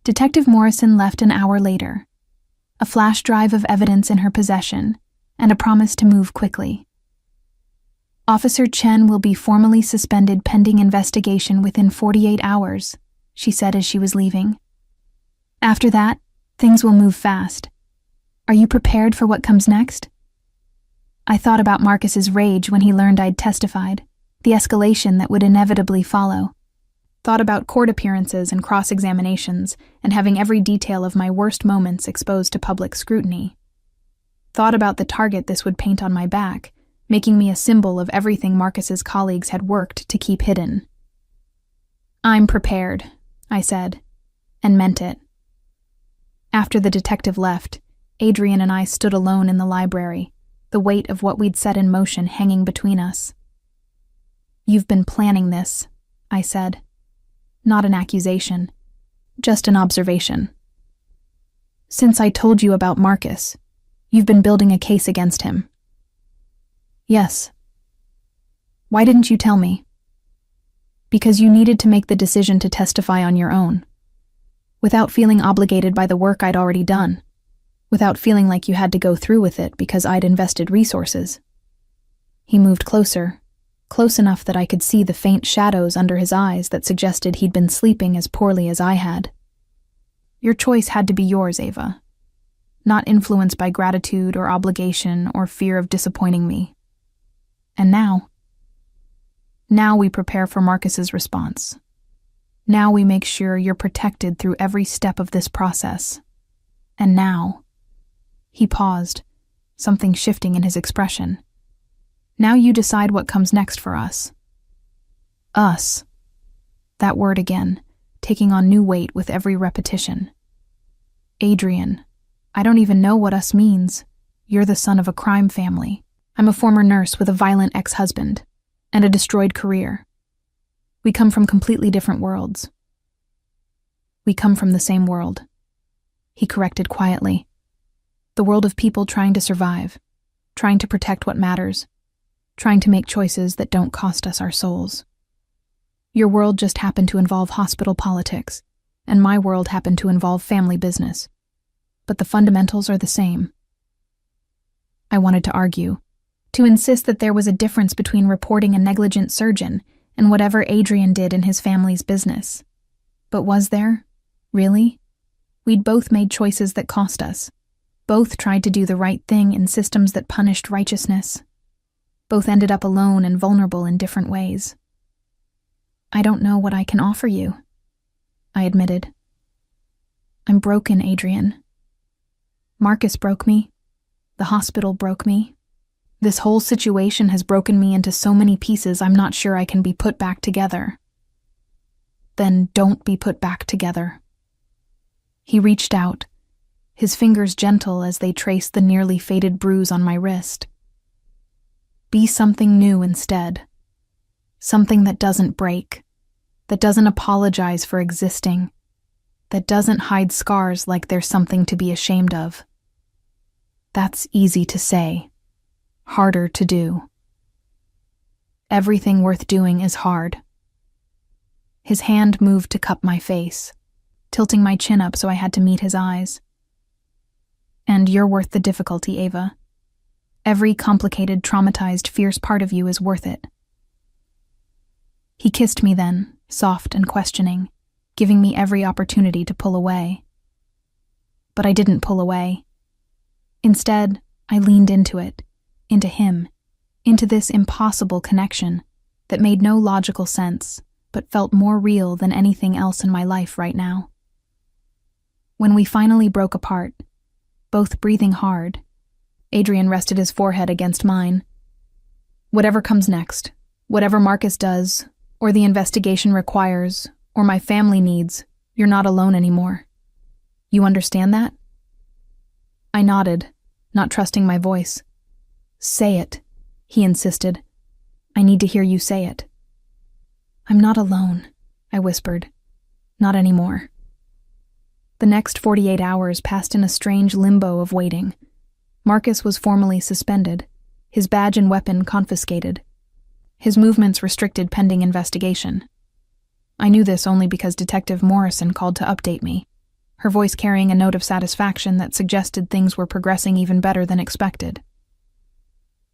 Detective Morrison left an hour later, a flash drive of evidence in her possession, and a promise to move quickly. Officer Chen will be formally suspended pending investigation within 48 hours, she said as she was leaving. After that, things will move fast. Are you prepared for what comes next? I thought about Marcus's rage when he learned I'd testified, the escalation that would inevitably follow. Thought about court appearances and cross-examinations, and having every detail of my worst moments exposed to public scrutiny. Thought about the target this would paint on my back, making me a symbol of everything Marcus's colleagues had worked to keep hidden. I'm prepared, I said, and meant it. After the detective left, Adrian and I stood alone in the library, the weight of what we'd set in motion hanging between us. You've been planning this, I said. Not an accusation, just an observation. Since I told you about Marcus, you've been building a case against him. Yes. Why didn't you tell me? Because you needed to make the decision to testify on your own, without feeling obligated by the work I'd already done, without feeling like you had to go through with it because I'd invested resources. He moved closer, close enough that I could see the faint shadows under his eyes that suggested he'd been sleeping as poorly as I had. Your choice had to be yours, Ava, not influenced by gratitude or obligation or fear of disappointing me. And now we prepare for Marcus's response. Now we make sure you're protected through every step of this process. And now, he paused, something shifting in his expression. Now you decide what comes next for us. Us. That word again, taking on new weight with every repetition. Adrian, I don't even know what us means. You're the son of a crime family. I'm a former nurse with a violent ex-husband and a destroyed career. We come from completely different worlds. We come from the same world, he corrected quietly. The world of people trying to survive, trying to protect what matters, trying to make choices that don't cost us our souls. Your world just happened to involve hospital politics, and my world happened to involve family business. But the fundamentals are the same. I wanted to argue, to insist that there was a difference between reporting a negligent surgeon and whatever Adrian did in his family's business. But was there? Really? We'd both made choices that cost us. Both tried to do the right thing in systems that punished righteousness. Both ended up alone and vulnerable in different ways. I don't know what I can offer you, I admitted. I'm broken, Adrian. Marcus broke me. The hospital broke me. This whole situation has broken me into so many pieces I'm not sure I can be put back together. Then don't be put back together. He reached out, his fingers gentle as they traced the nearly faded bruise on my wrist. Be something new instead. Something that doesn't break, that doesn't apologize for existing, that doesn't hide scars like there's something to be ashamed of. That's easy to say, harder to do. Everything worth doing is hard. His hand moved to cup my face, tilting my chin up so I had to meet his eyes. And you're worth the difficulty, Ava. Every complicated, traumatized, fierce part of you is worth it. He kissed me then, soft and questioning, giving me every opportunity to pull away. But I didn't pull away. Instead, I leaned into it, into him, into this impossible connection that made no logical sense, but felt more real than anything else in my life right now. When we finally broke apart, both breathing hard, Adrian rested his forehead against mine. Whatever comes next, whatever Marcus does, or the investigation requires, or my family needs, you're not alone anymore. You understand that? I nodded, not trusting my voice. Say it, he insisted. I need to hear you say it. I'm not alone, I whispered. Not anymore. The next 48 hours passed in a strange limbo of waiting. Marcus was formally suspended, his badge and weapon confiscated, his movements restricted pending investigation. I knew this only because Detective Morrison called to update me, her voice carrying a note of satisfaction that suggested things were progressing even better than expected.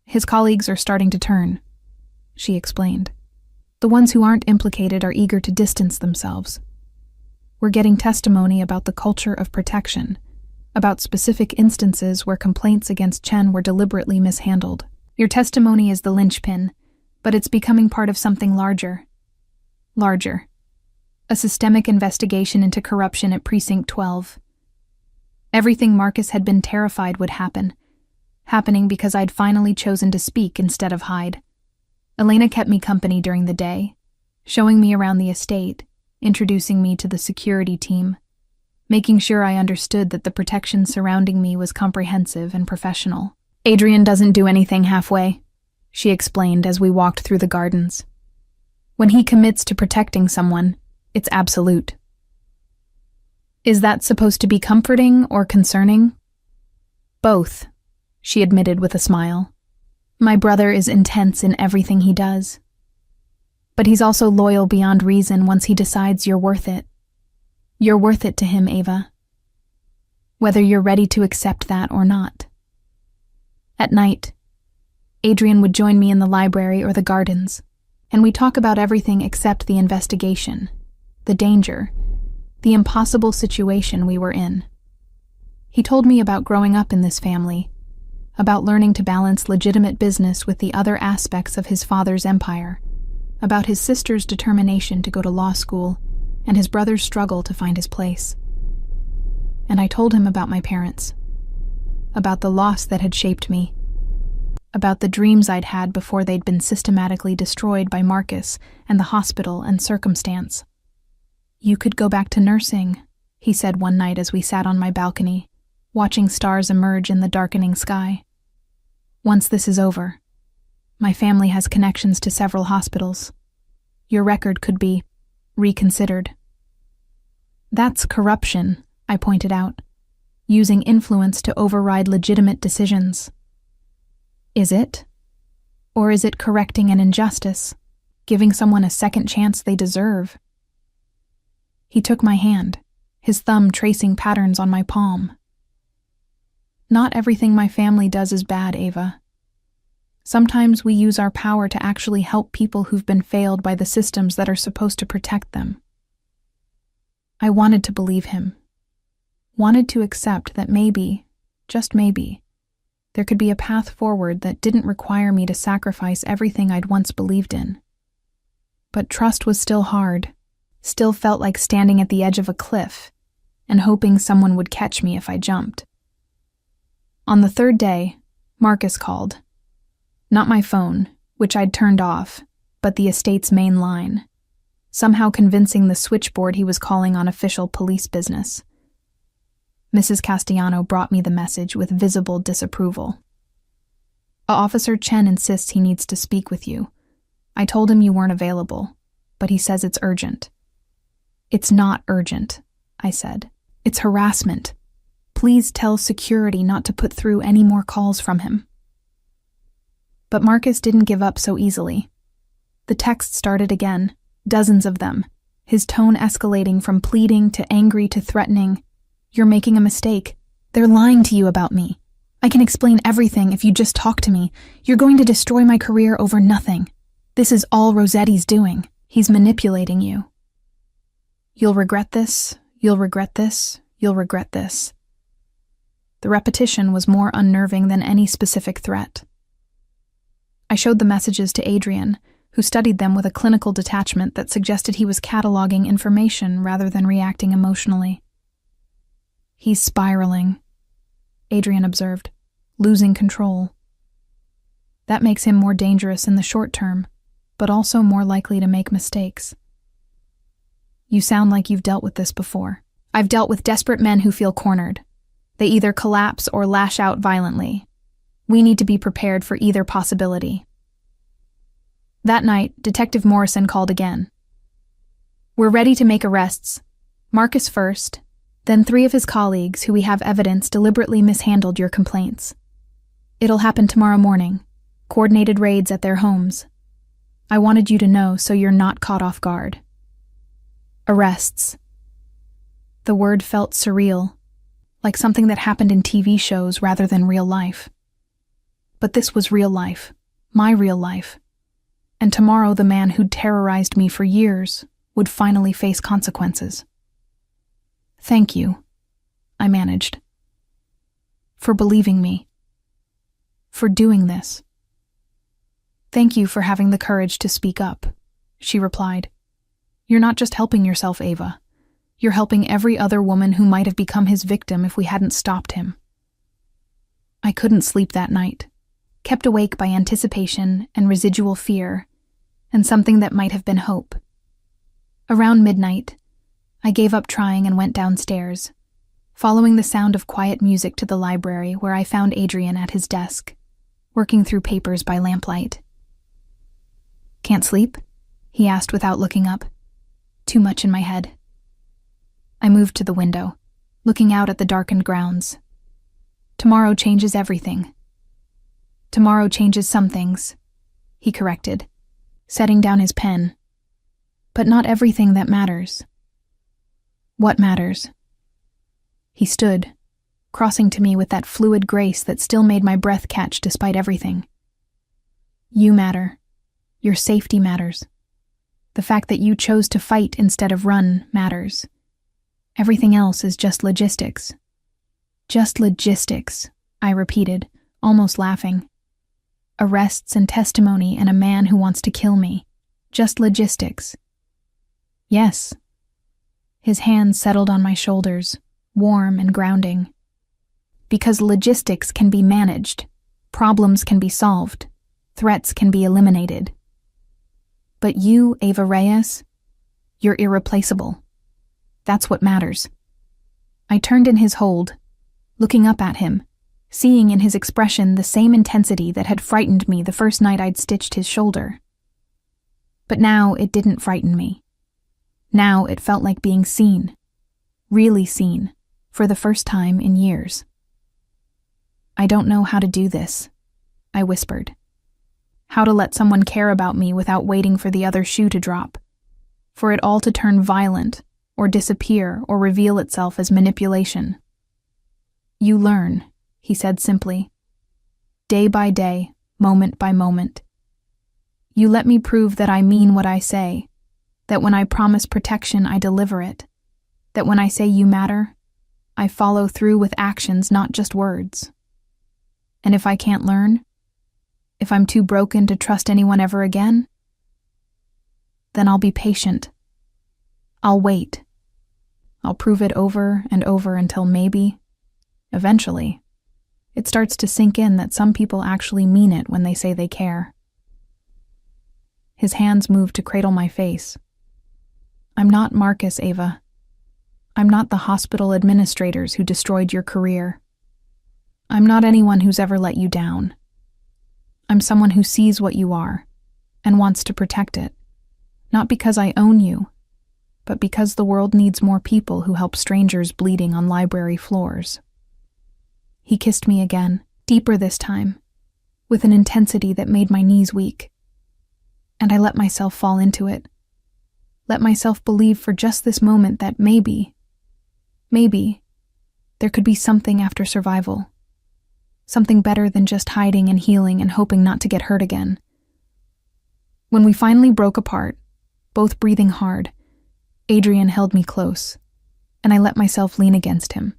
His colleagues are starting to turn, she explained. The ones who aren't implicated are eager to distance themselves. We're getting testimony about the culture of protection, about specific instances where complaints against Chen were deliberately mishandled. Your testimony is the linchpin, but it's becoming part of something larger. Larger. A systemic investigation into corruption at Precinct 12. Everything Marcus had been terrified would happen, happening because I'd finally chosen to speak instead of hide. Elena kept me company during the day, showing me around the estate, introducing me to the security team, making sure I understood that the protection surrounding me was comprehensive and professional. Adrian doesn't do anything halfway, she explained as we walked through the gardens. When he commits to protecting someone, it's absolute. Is that supposed to be comforting or concerning? Both, she admitted with a smile. My brother is intense in everything he does. But he's also loyal beyond reason once he decides you're worth it. You're worth it to him, Ava. Whether you're ready to accept that or not. At night, Adrian would join me in the library or the gardens, and we'd talk about everything except the investigation, the danger, the impossible situation we were in. He told me about growing up in this family, about learning to balance legitimate business with the other aspects of his father's empire, about his sister's determination to go to law school, and his brother's struggle to find his place. And I told him about my parents, about the loss that had shaped me, about the dreams I'd had before they'd been systematically destroyed by Marcus and the hospital and circumstance. You could go back to nursing, he said one night as we sat on my balcony, watching stars emerge in the darkening sky. Once this is over, my family has connections to several hospitals. Your record could be reconsidered. That's corruption, I pointed out, using influence to override legitimate decisions. Is it? Or is it correcting an injustice, giving someone a second chance they deserve? He took my hand, his thumb tracing patterns on my palm. Not everything my family does is bad, Ava. Sometimes we use our power to actually help people who've been failed by the systems that are supposed to protect them. I wanted to believe him. Wanted to accept that maybe, just maybe, there could be a path forward that didn't require me to sacrifice everything I'd once believed in. But trust was still hard, still felt like standing at the edge of a cliff and hoping someone would catch me if I jumped. On the third day, Marcus called. Not my phone, which I'd turned off, but the estate's main line, somehow convincing the switchboard he was calling on official police business. Mrs. Castellano brought me the message with visible disapproval. Officer Chen insists he needs to speak with you. I told him you weren't available, but he says it's urgent. It's not urgent, I said. It's harassment. Please tell security not to put through any more calls from him. But Marcus didn't give up so easily. The text started again, dozens of them, his tone escalating from pleading to angry to threatening. You're making a mistake. They're lying to you about me. I can explain everything if you just talk to me. You're going to destroy my career over nothing. This is all Rossetti's doing. He's manipulating you. You'll regret this, you'll regret this, you'll regret this. The repetition was more unnerving than any specific threat. I showed the messages to Adrian, who studied them with a clinical detachment that suggested he was cataloging information rather than reacting emotionally. He's spiraling, Adrian observed, losing control. That makes him more dangerous in the short term, but also more likely to make mistakes. You sound like you've dealt with this before. I've dealt with desperate men who feel cornered. They either collapse or lash out violently. We need to be prepared for either possibility. That night, Detective Morrison called again. We're ready to make arrests. Marcus first, then 3 of his colleagues who we have evidence deliberately mishandled your complaints. It'll happen tomorrow morning. Coordinated raids at their homes. I wanted you to know so you're not caught off guard. Arrests. The word felt surreal, like something that happened in TV shows rather than real life. But this was real life, my real life. And tomorrow the man who'd terrorized me for years would finally face consequences. Thank you, I managed. For believing me. For doing this. Thank you for having the courage to speak up, she replied. You're not just helping yourself, Ava. You're helping every other woman who might have become his victim if we hadn't stopped him. I couldn't sleep that night, kept awake by anticipation and residual fear, and something that might have been hope. Around midnight, I gave up trying and went downstairs, following the sound of quiet music to the library where I found Adrian at his desk, working through papers by lamplight. Can't sleep? He asked without looking up. Too much in my head. I moved to the window, looking out at the darkened grounds. Tomorrow changes everything. Tomorrow changes some things, he corrected, setting down his pen. But not everything that matters. What matters? He stood, crossing to me with that fluid grace that still made my breath catch despite everything. You matter. Your safety matters. The fact that you chose to fight instead of run matters. Everything else is just logistics. Just logistics, I repeated, almost laughing. Arrests and testimony and a man who wants to kill me. Just logistics. Yes. His hands settled on my shoulders, warm and grounding. Because logistics can be managed, problems can be solved, threats can be eliminated. But you, Ava Reyes, you're irreplaceable. That's what matters. I turned in his hold, looking up at him, seeing in his expression the same intensity that had frightened me the first night I'd stitched his shoulder. But now it didn't frighten me. Now it felt like being seen, really seen, for the first time in years. I don't know how to do this, I whispered. How to let someone care about me without waiting for the other shoe to drop, for it all to turn violent, or disappear, or reveal itself as manipulation. You learn, he said simply. Day by day, moment by moment. You let me prove that I mean what I say, that when I promise protection, I deliver it, that when I say you matter, I follow through with actions, not just words. And if I can't learn, if I'm too broken to trust anyone ever again, then I'll be patient. I'll wait. I'll prove it over and over until maybe, eventually, it starts to sink in that some people actually mean it when they say they care. His hands moved to cradle my face. I'm not Marcus, Ava. I'm not the hospital administrators who destroyed your career. I'm not anyone who's ever let you down. I'm someone who sees what you are and wants to protect it, not because I own you, but because the world needs more people who help strangers bleeding on library floors. He kissed me again, deeper this time, with an intensity that made my knees weak. And I let myself fall into it. Let myself believe for just this moment that maybe, there could be something after survival. Something better than just hiding and healing and hoping not to get hurt again. When we finally broke apart, both breathing hard, Adrian held me close, and I let myself lean against him.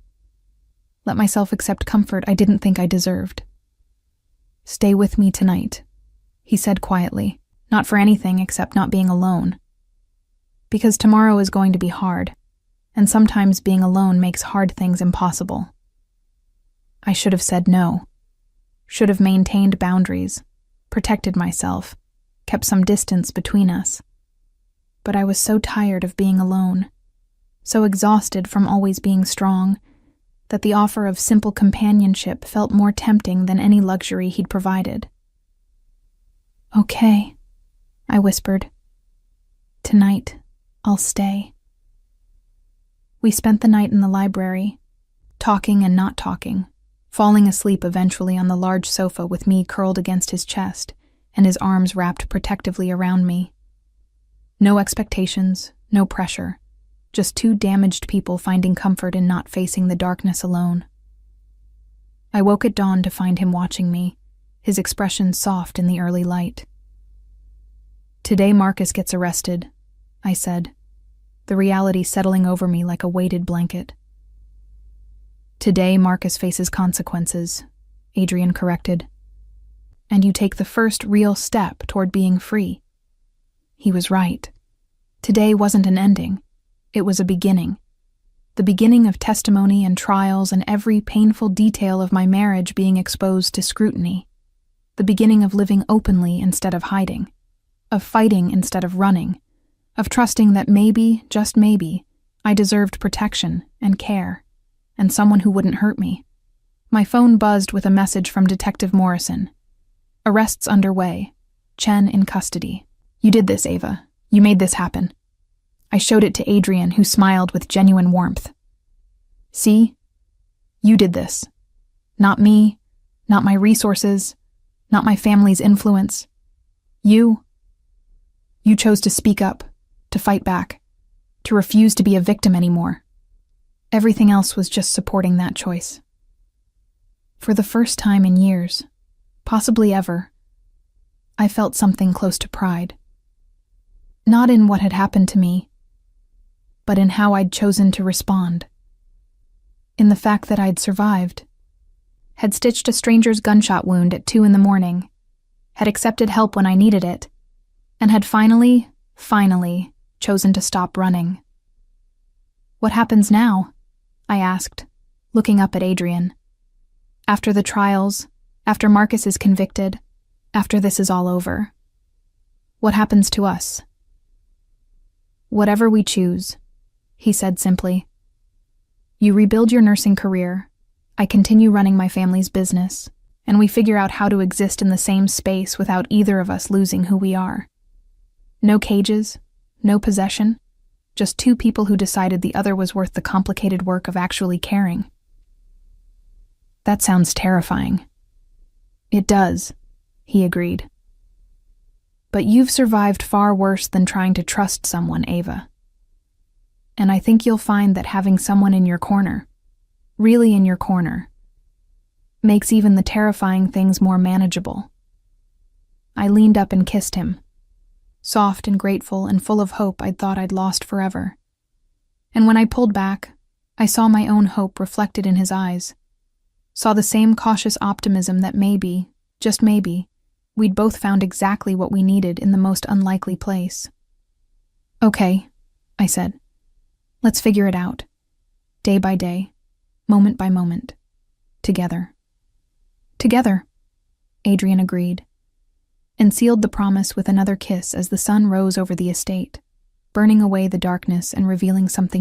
Let myself accept comfort I didn't think I deserved. "Stay with me tonight," he said quietly, not for anything except not being alone. Because tomorrow is going to be hard, and sometimes being alone makes hard things impossible. I should have said no, should have maintained boundaries, protected myself, kept some distance between us. But I was so tired of being alone, so exhausted from always being strong, that the offer of simple companionship felt more tempting than any luxury he'd provided. "Okay," I whispered. "Tonight, I'll stay." We spent the night in the library, talking and not talking, falling asleep eventually on the large sofa with me curled against his chest and his arms wrapped protectively around me. No expectations, no pressure, just two damaged people finding comfort in not facing the darkness alone. I woke at dawn to find him watching me, his expression soft in the early light. "Today Marcus gets arrested," I said, the reality settling over me like a weighted blanket. "Today Marcus faces consequences," Adrian corrected. "And you take the first real step toward being free." He was right. Today wasn't an ending. It was a beginning. The beginning of testimony and trials and every painful detail of my marriage being exposed to scrutiny. The beginning of living openly instead of hiding. Of fighting instead of running. Of trusting that maybe, just maybe, I deserved protection and care, and someone who wouldn't hurt me. My phone buzzed with a message from Detective Morrison. "Arrests underway. Chen in custody. You did this, Ava. You made this happen." I showed it to Adrian, who smiled with genuine warmth. "See? You did this. Not me, not my resources, not my family's influence. You chose to speak up, to fight back, to refuse to be a victim anymore. Everything else was just supporting that choice." For the first time in years, possibly ever, I felt something close to pride. Not in what had happened to me, but in how I'd chosen to respond. In the fact that I'd survived, had stitched a stranger's gunshot wound at 2 a.m, had accepted help when I needed it, and had finally chosen to stop running. "What happens now?" I asked, looking up at Adrian. "After the trials, after Marcus is convicted, after this is all over, what happens to us?" "Whatever we choose," he said simply. "You rebuild your nursing career, I continue running my family's business, and we figure out how to exist in the same space without either of us losing who we are. No cages, no possession, just two people who decided the other was worth the complicated work of actually caring." "That sounds terrifying." "It does," he agreed. "But you've survived far worse than trying to trust someone, Ava. And I think you'll find that having someone in your corner, really in your corner, makes even the terrifying things more manageable." I leaned up and kissed him, soft and grateful and full of hope I'd thought I'd lost forever. And when I pulled back, I saw my own hope reflected in his eyes, saw the same cautious optimism that maybe, just maybe, we'd both found exactly what we needed in the most unlikely place. "Okay," I said. "Let's figure it out. Day by day, moment by moment. Together." "Together," Adrian agreed, and sealed the promise with another kiss as the sun rose over the estate, burning away the darkness and revealing something